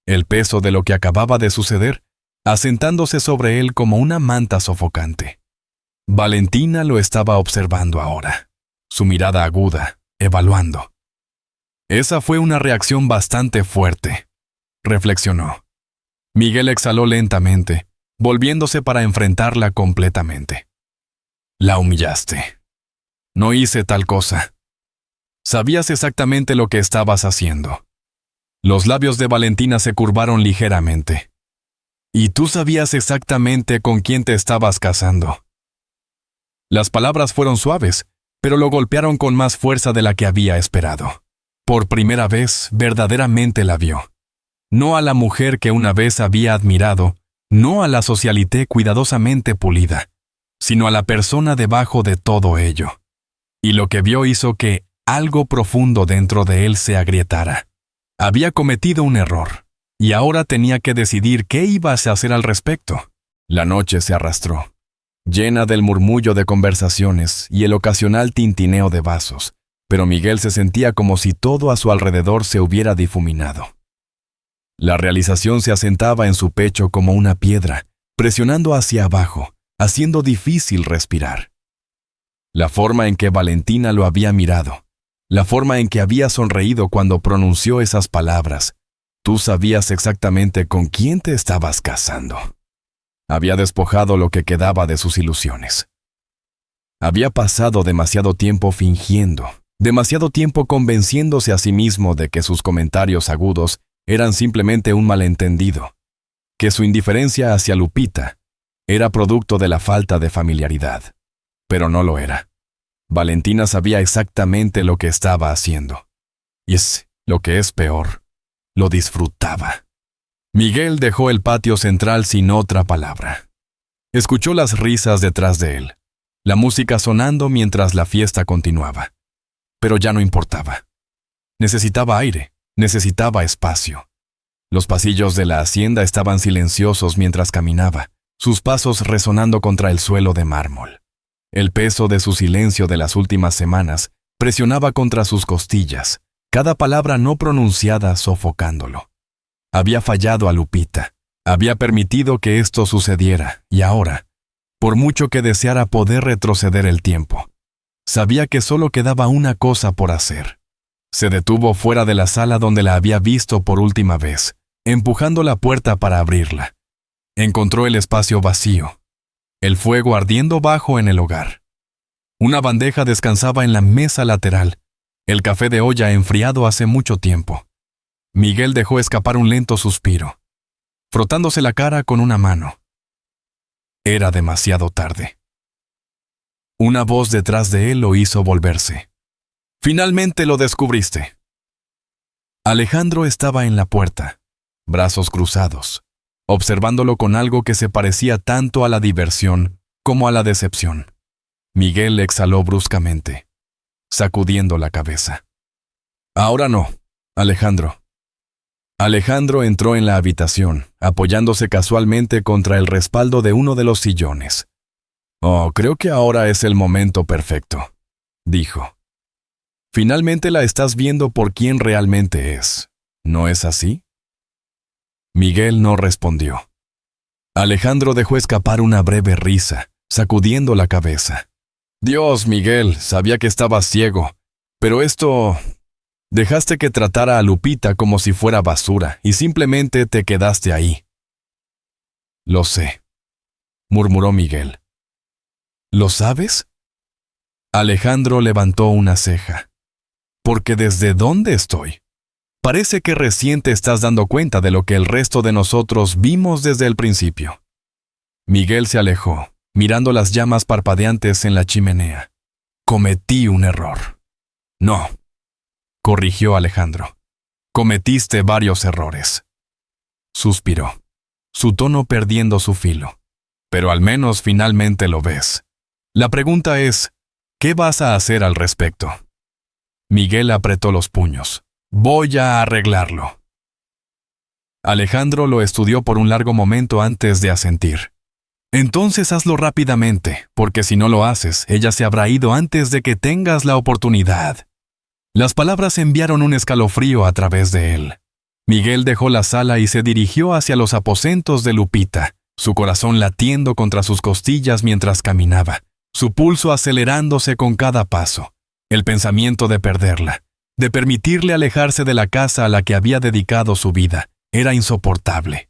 el peso de lo que acababa de suceder asentándose sobre él como una manta sofocante. Valentina lo estaba observando ahora, su mirada aguda, evaluando. Esa fue una reacción bastante fuerte, reflexionó. Miguel exhaló lentamente, volviéndose para enfrentarla completamente. La humillaste. No hice tal cosa. Sabías exactamente lo que estabas haciendo. Los labios de Valentina se curvaron ligeramente. Y tú sabías exactamente con quién te estabas casando. Las palabras fueron suaves, pero lo golpearon con más fuerza de la que había esperado. Por primera vez, verdaderamente la vio. No a la mujer que una vez había admirado, no a la socialité cuidadosamente pulida, sino a la persona debajo de todo ello. Y lo que vio hizo que algo profundo dentro de él se agrietara. Había cometido un error, y ahora tenía que decidir qué iba a hacer al respecto. La noche se arrastró, llena del murmullo de conversaciones y el ocasional tintineo de vasos, pero Miguel se sentía como si todo a su alrededor se hubiera difuminado. La realización se asentaba en su pecho como una piedra, presionando hacia abajo, haciendo difícil respirar. La forma en que Valentina lo había mirado, la forma en que había sonreído cuando pronunció esas palabras, tú sabías exactamente con quién te estabas casando. Había despojado lo que quedaba de sus ilusiones. Había pasado demasiado tiempo fingiendo, demasiado tiempo convenciéndose a sí mismo de que sus comentarios agudos eran simplemente un malentendido, que su indiferencia hacia Lupita era producto de la falta de familiaridad. Pero no lo era. Valentina sabía exactamente lo que estaba haciendo. Y es lo que es peor, lo disfrutaba. Miguel dejó el patio central sin otra palabra. Escuchó las risas detrás de él, la música sonando mientras la fiesta continuaba. Pero ya no importaba. Necesitaba aire, necesitaba espacio. Los pasillos de la hacienda estaban silenciosos mientras caminaba, sus pasos resonando contra el suelo de mármol. El peso de su silencio de las últimas semanas presionaba contra sus costillas, cada palabra no pronunciada sofocándolo. Había fallado a Lupita, había permitido que esto sucediera, y ahora, por mucho que deseara poder retroceder el tiempo, sabía que solo quedaba una cosa por hacer. Se detuvo fuera de la sala donde la había visto por última vez, empujando la puerta para abrirla. Encontró el espacio vacío, el fuego ardiendo bajo en el hogar. Una bandeja descansaba en la mesa lateral, el café de olla enfriado hace mucho tiempo. Miguel dejó escapar un lento suspiro, frotándose la cara con una mano. Era demasiado tarde. Una voz detrás de él lo hizo volverse. «Finalmente lo descubriste». Alejandro estaba en la puerta, brazos cruzados, observándolo con algo que se parecía tanto a la diversión como a la decepción. Miguel exhaló bruscamente, sacudiendo la cabeza. Ahora no, Alejandro. Alejandro entró en la habitación, apoyándose casualmente contra el respaldo de uno de los sillones. Oh, creo que ahora es el momento perfecto, dijo. Finalmente la estás viendo por quien realmente es, ¿no es así? Miguel no respondió. Alejandro dejó escapar una breve risa, sacudiendo la cabeza. Dios, Miguel, sabía que estabas ciego, pero esto... Dejaste que tratara a Lupita como si fuera basura y simplemente te quedaste ahí. Lo sé, murmuró Miguel. ¿Lo sabes? Alejandro levantó una ceja. Porque ¿desde dónde estoy? Parece que recién te estás dando cuenta de lo que el resto de nosotros vimos desde el principio. Miguel se alejó, mirando las llamas parpadeantes en la chimenea. Cometí un error. No, corrigió Alejandro. Cometiste varios errores. Suspiró, su tono perdiendo su filo. Pero al menos finalmente lo ves. La pregunta es, ¿qué vas a hacer al respecto? Miguel apretó los puños. Voy a arreglarlo. Alejandro lo estudió por un largo momento antes de asentir. Entonces hazlo rápidamente, porque si no lo haces, ella se habrá ido antes de que tengas la oportunidad. Las palabras enviaron un escalofrío a través de él. Miguel dejó la sala y se dirigió hacia los aposentos de Lupita, su corazón latiendo contra sus costillas mientras caminaba, su pulso acelerándose con cada paso. El pensamiento de perderla, de permitirle alejarse de la casa a la que había dedicado su vida, era insoportable.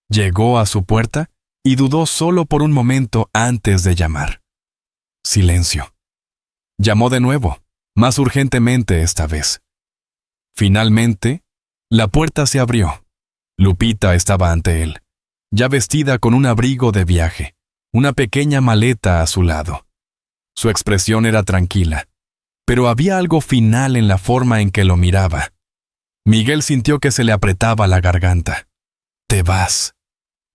Llegó a su puerta y dudó solo por un momento antes de llamar. Silencio. Llamó de nuevo, más urgentemente esta vez. Finalmente, la puerta se abrió. Lupita estaba ante él, ya vestida con un abrigo de viaje, una pequeña maleta a su lado. Su expresión era tranquila, pero había algo final en la forma en que lo miraba. Miguel sintió que se le apretaba la garganta. «¿Te vas?»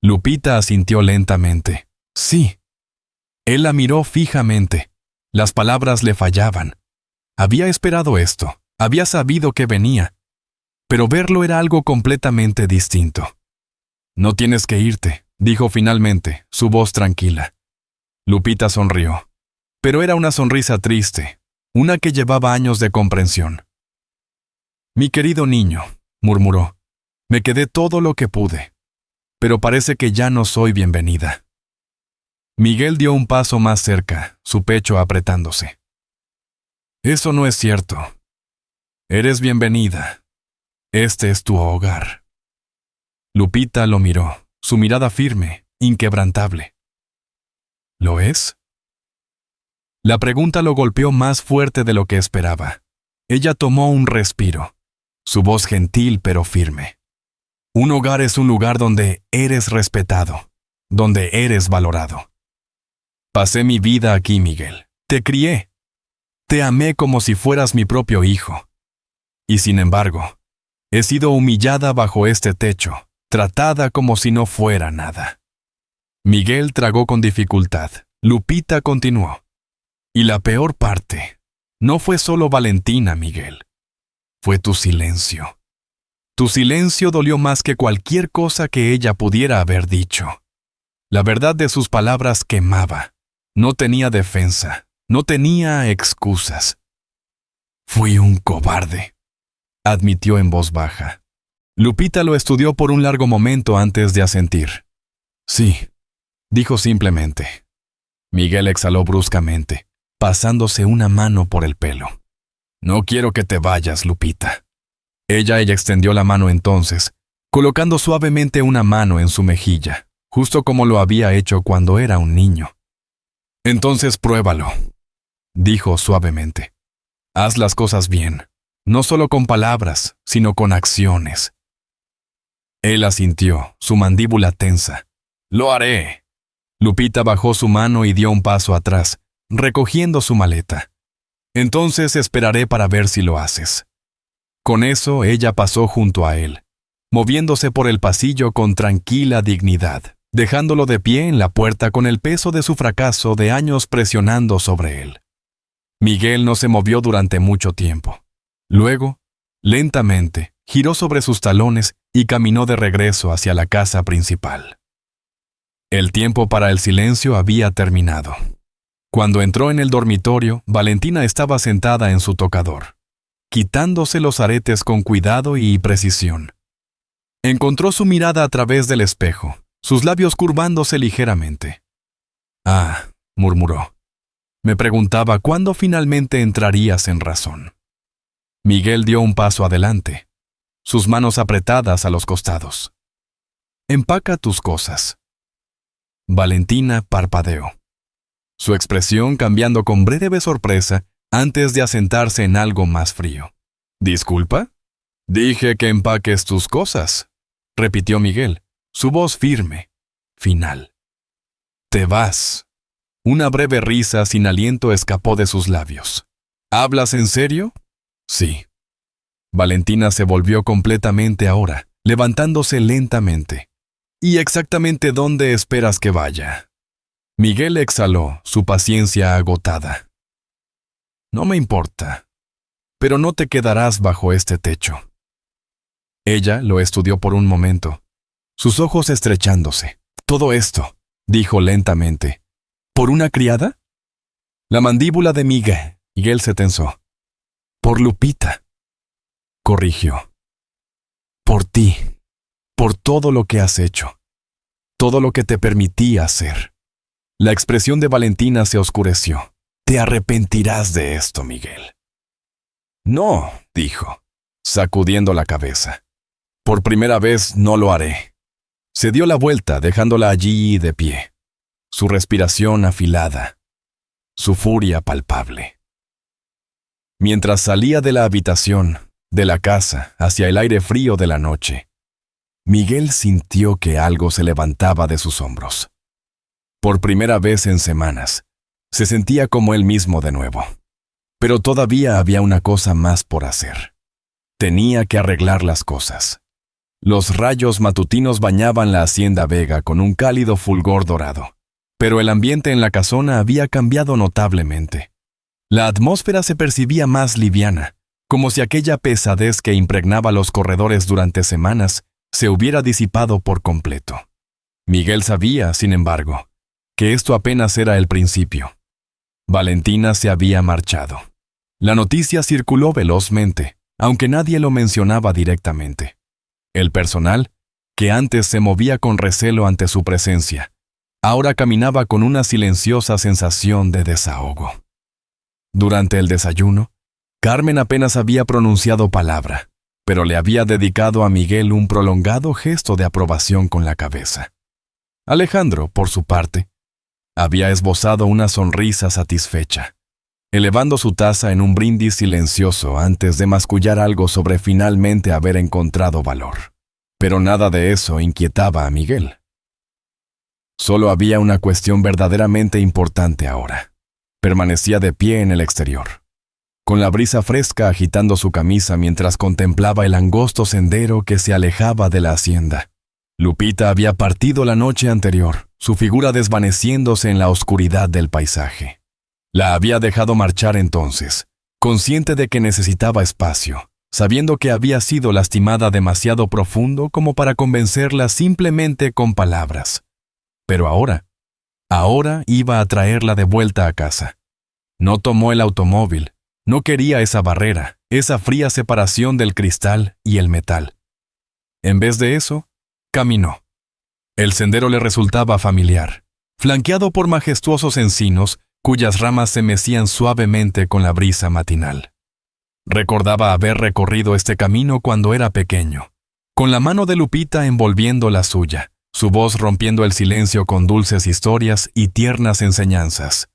Lupita asintió lentamente. «Sí». Él la miró fijamente. Las palabras le fallaban. Había esperado esto, había sabido que venía, pero verlo era algo completamente distinto. «No tienes que irte», dijo finalmente, su voz tranquila. Lupita sonrió, pero era una sonrisa triste, una que llevaba años de comprensión. «Mi querido niño», murmuró, «me quedé todo lo que pude, pero parece que ya no soy bienvenida». Miguel dio un paso más cerca, su pecho apretándose. «Eso no es cierto. Eres bienvenida. Este es tu hogar». Lupita lo miró, su mirada firme, inquebrantable. ¿Lo es? La pregunta lo golpeó más fuerte de lo que esperaba. Ella tomó un respiro, su voz gentil pero firme. Un hogar es un lugar donde eres respetado, donde eres valorado. Pasé mi vida aquí, Miguel. Te crié. Te amé como si fueras mi propio hijo. Y sin embargo, he sido humillada bajo este techo, tratada como si no fuera nada. Miguel tragó con dificultad. Lupita continuó. Y la peor parte, no fue solo Valentina, Miguel. Fue tu silencio. Tu silencio dolió más que cualquier cosa que ella pudiera haber dicho. La verdad de sus palabras quemaba. No tenía defensa. No tenía excusas. Fui un cobarde, admitió en voz baja. Lupita lo estudió por un largo momento antes de asentir. Sí, dijo simplemente. Miguel exhaló bruscamente, pasándose una mano por el pelo. No quiero que te vayas, Lupita. Ella extendió la mano entonces, colocando suavemente una mano en su mejilla, justo como lo había hecho cuando era un niño. Entonces pruébalo, dijo suavemente. Haz las cosas bien, no solo con palabras, sino con acciones. Él asintió, su mandíbula tensa. Lo haré. Lupita bajó su mano y dio un paso atrás, recogiendo su maleta. Entonces esperaré para ver si lo haces. Con eso ella pasó junto a él. moviéndose por el pasillo con tranquila dignidad, dejándolo de pie en la puerta con el peso de su fracaso de años presionando sobre él. Miguel no se movió durante mucho tiempo. Luego, lentamente, giró sobre sus talones y caminó de regreso hacia la casa principal. El tiempo para el silencio había terminado. Cuando entró en el dormitorio, Valentina estaba sentada en su tocador, quitándose los aretes con cuidado y precisión. Encontró su mirada a través del espejo, sus labios curvándose ligeramente. «Ah», murmuró. «Me preguntaba cuándo finalmente entrarías en razón». Miguel dio un paso adelante, sus manos apretadas a los costados. «Empaca tus cosas». Valentina parpadeó, su expresión cambiando con breve sorpresa antes de asentarse en algo más frío. «¿Disculpa?» «Dije que empaques tus cosas», repitió Miguel, su voz firme, final. «Te vas». Una breve risa sin aliento escapó de sus labios. «¿Hablas en serio?» «Sí». Valentina se volvió completamente ahora, levantándose lentamente. «¿Y exactamente dónde esperas que vaya?» Miguel exhaló, su paciencia agotada. «No me importa, pero no te quedarás bajo este techo». Ella lo estudió por un momento, sus ojos estrechándose. «Todo esto», dijo lentamente, «¿por una criada?» La mandíbula de Miguel se tensó. «Por Lupita», corrigió. «Por ti, por todo lo que has hecho, todo lo que te permití hacer». La expresión de Valentina se oscureció. «Te arrepentirás de esto, Miguel». «No», dijo, sacudiendo la cabeza. «Por primera vez no lo haré». Se dio la vuelta, dejándola allí de pie, su respiración afilada, su furia palpable. Mientras salía de la habitación, de la casa, hacia el aire frío de la noche, Miguel sintió que algo se levantaba de sus hombros. Por primera vez en semanas, se sentía como él mismo de nuevo. Pero todavía había una cosa más por hacer. Tenía que arreglar las cosas. Los rayos matutinos bañaban la hacienda Vega con un cálido fulgor dorado, pero el ambiente en la casona había cambiado notablemente. La atmósfera se percibía más liviana, como si aquella pesadez que impregnaba los corredores durante semanas se hubiera disipado por completo. Miguel sabía, sin embargo, que esto apenas era el principio. Valentina se había marchado. La noticia circuló velozmente, aunque nadie lo mencionaba directamente. El personal, que antes se movía con recelo ante su presencia, ahora caminaba con una silenciosa sensación de desahogo. Durante el desayuno, Carmen apenas había pronunciado palabra, pero le había dedicado a Miguel un prolongado gesto de aprobación con la cabeza. Alejandro, por su parte, había esbozado una sonrisa satisfecha, elevando su taza en un brindis silencioso antes de mascullar algo sobre finalmente haber encontrado valor. Pero nada de eso inquietaba a Miguel. Solo había una cuestión verdaderamente importante ahora. Permanecía de pie en el exterior, con la brisa fresca agitando su camisa mientras contemplaba el angosto sendero que se alejaba de la hacienda. Lupita había partido la noche anterior, su figura desvaneciéndose en la oscuridad del paisaje. La había dejado marchar entonces, consciente de que necesitaba espacio, sabiendo que había sido lastimada demasiado profundo como para convencerla simplemente con palabras. Pero ahora iba a traerla de vuelta a casa. No tomó el automóvil, no quería esa barrera, esa fría separación del cristal y el metal. En vez de eso, caminó. El sendero le resultaba familiar, flanqueado por majestuosos encinos cuyas ramas se mecían suavemente con la brisa matinal. Recordaba haber recorrido este camino cuando era pequeño, con la mano de Lupita envolviendo la suya, su voz rompiendo el silencio con dulces historias y tiernas enseñanzas.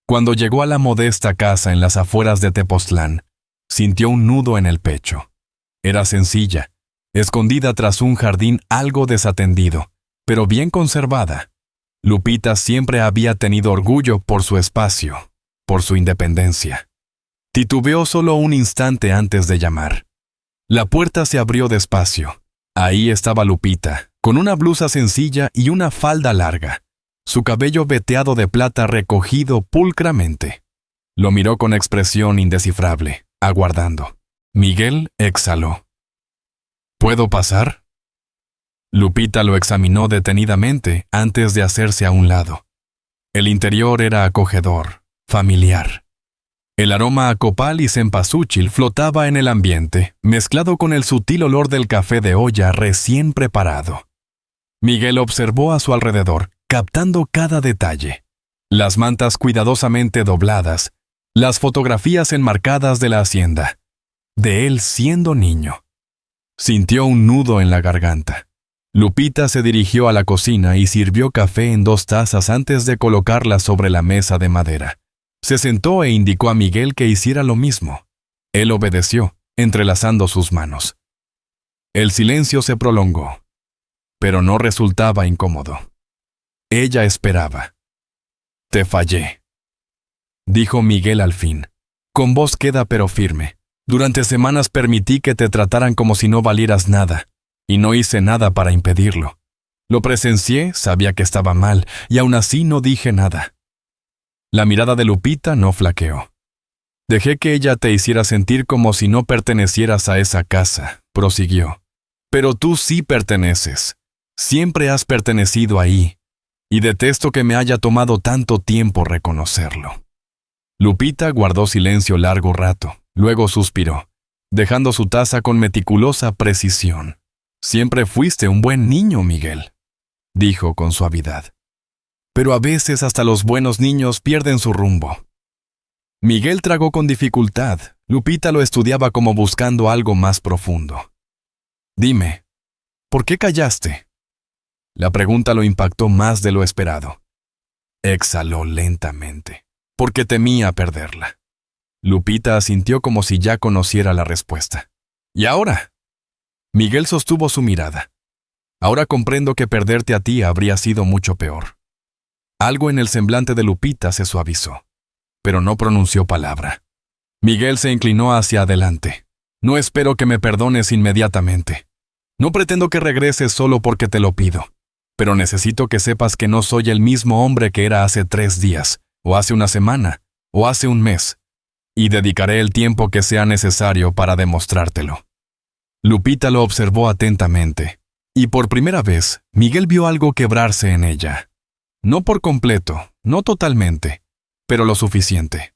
Cuando llegó a la modesta casa en las afueras de Tepoztlán, sintió un nudo en el pecho. Era sencilla, escondida tras un jardín algo desatendido, pero bien conservada. Lupita siempre había tenido orgullo por su espacio, por su independencia. Titubeó solo un instante antes de llamar. La puerta se abrió despacio, Ahí estaba Lupita, con una blusa sencilla y una falda larga, su cabello veteado de plata recogido pulcramente. Lo miró con expresión indescifrable, aguardando. Miguel exhaló. ¿Puedo pasar? Lupita lo examinó detenidamente antes de hacerse a un lado. El interior era acogedor, familiar. El aroma a copal y cempasúchil flotaba en el ambiente, mezclado con el sutil olor del café de olla recién preparado. Miguel observó a su alrededor, captando cada detalle. Las mantas cuidadosamente dobladas, las fotografías enmarcadas de la hacienda, de él siendo niño. Sintió un nudo en la garganta. Lupita se dirigió a la cocina y sirvió café en 2 tazas antes de colocarla sobre la mesa de madera. Se sentó e indicó a Miguel que hiciera lo mismo. Él obedeció, entrelazando sus manos. El silencio se prolongó, pero no resultaba incómodo. Ella esperaba. «Te fallé», dijo Miguel al fin, con voz queda pero firme. «Durante semanas permití que te trataran como si no valieras nada, y no hice nada para impedirlo. Lo presencié, sabía que estaba mal, y aún así no dije nada». La mirada de Lupita no flaqueó. «Dejé que ella te hiciera sentir como si no pertenecieras a esa casa», prosiguió. «Pero tú sí perteneces. Siempre has pertenecido ahí, y detesto que me haya tomado tanto tiempo reconocerlo». Lupita guardó silencio largo rato, luego suspiró, dejando su taza con meticulosa precisión. «Siempre fuiste un buen niño, Miguel», dijo con suavidad. «Pero a veces hasta los buenos niños pierden su rumbo». Miguel tragó con dificultad. Lupita lo estudiaba como buscando algo más profundo. «Dime, ¿por qué callaste?». La pregunta lo impactó más de lo esperado. Exhaló lentamente, porque temía perderla. Lupita asintió como si ya conociera la respuesta. «¿Y ahora?». Miguel sostuvo su mirada. «Ahora comprendo que perderte a ti habría sido mucho peor». Algo en el semblante de Lupita se suavizó, pero no pronunció palabra. Miguel se inclinó hacia adelante. «No espero que me perdones inmediatamente. No pretendo que regreses solo porque te lo pido, pero necesito que sepas que no soy el mismo hombre que era hace 3 días, o hace una semana, o hace un mes, y dedicaré el tiempo que sea necesario para demostrártelo». Lupita lo observó atentamente, y por primera vez, Miguel vio algo quebrarse en ella. No por completo, no totalmente, pero lo suficiente.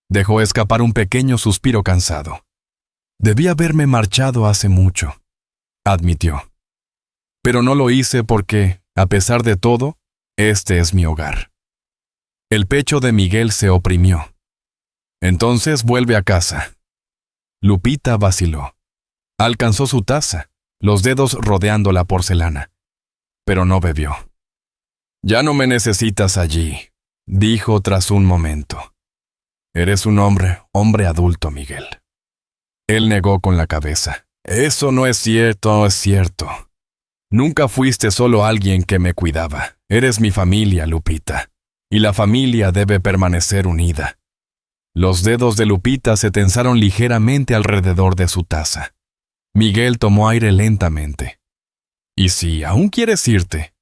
Dejó escapar un pequeño suspiro cansado. «Debí haberme marchado hace mucho», admitió. «Pero no lo hice porque, a pesar de todo, este es mi hogar». El pecho de Miguel se oprimió. «Entonces vuelve a casa». Lupita vaciló. Alcanzó su taza, los dedos rodeando la porcelana, pero no bebió. «Ya no me necesitas allí», dijo tras un momento. «Eres un hombre adulto, Miguel». Él negó con la cabeza. «Eso no es cierto, es cierto. Nunca fuiste solo alguien que me cuidaba. Eres mi familia, Lupita, y la familia debe permanecer unida». Los dedos de Lupita se tensaron ligeramente alrededor de su taza. Miguel tomó aire lentamente. «Y si aún quieres irte,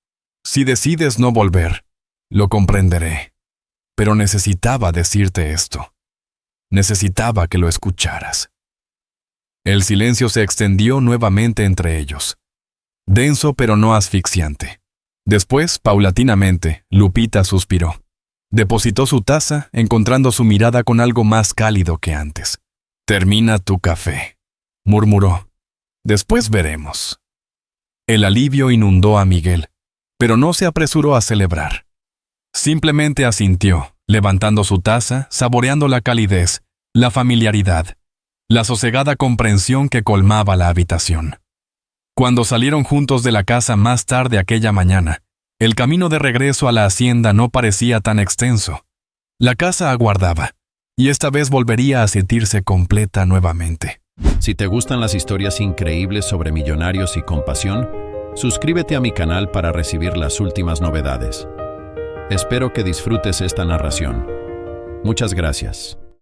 si decides no volver, lo comprenderé. Pero necesitaba decirte esto. Necesitaba que lo escucharas». El silencio se extendió nuevamente entre ellos. Denso pero no asfixiante. Después, paulatinamente, Lupita suspiró. Depositó su taza, encontrando su mirada con algo más cálido que antes. «Termina tu café», murmuró. «Después veremos». El alivio inundó a Miguel, pero no se apresuró a celebrar. Simplemente asintió, levantando su taza, saboreando la calidez, la familiaridad, la sosegada comprensión que colmaba la habitación. Cuando salieron juntos de la casa más tarde aquella mañana, el camino de regreso a la hacienda no parecía tan extenso. La casa aguardaba, y esta vez volvería a sentirse completa nuevamente. Si te gustan las historias increíbles sobre millonarios y compasión, suscríbete a mi canal para recibir las últimas novedades. Espero que disfrutes esta narración. Muchas gracias.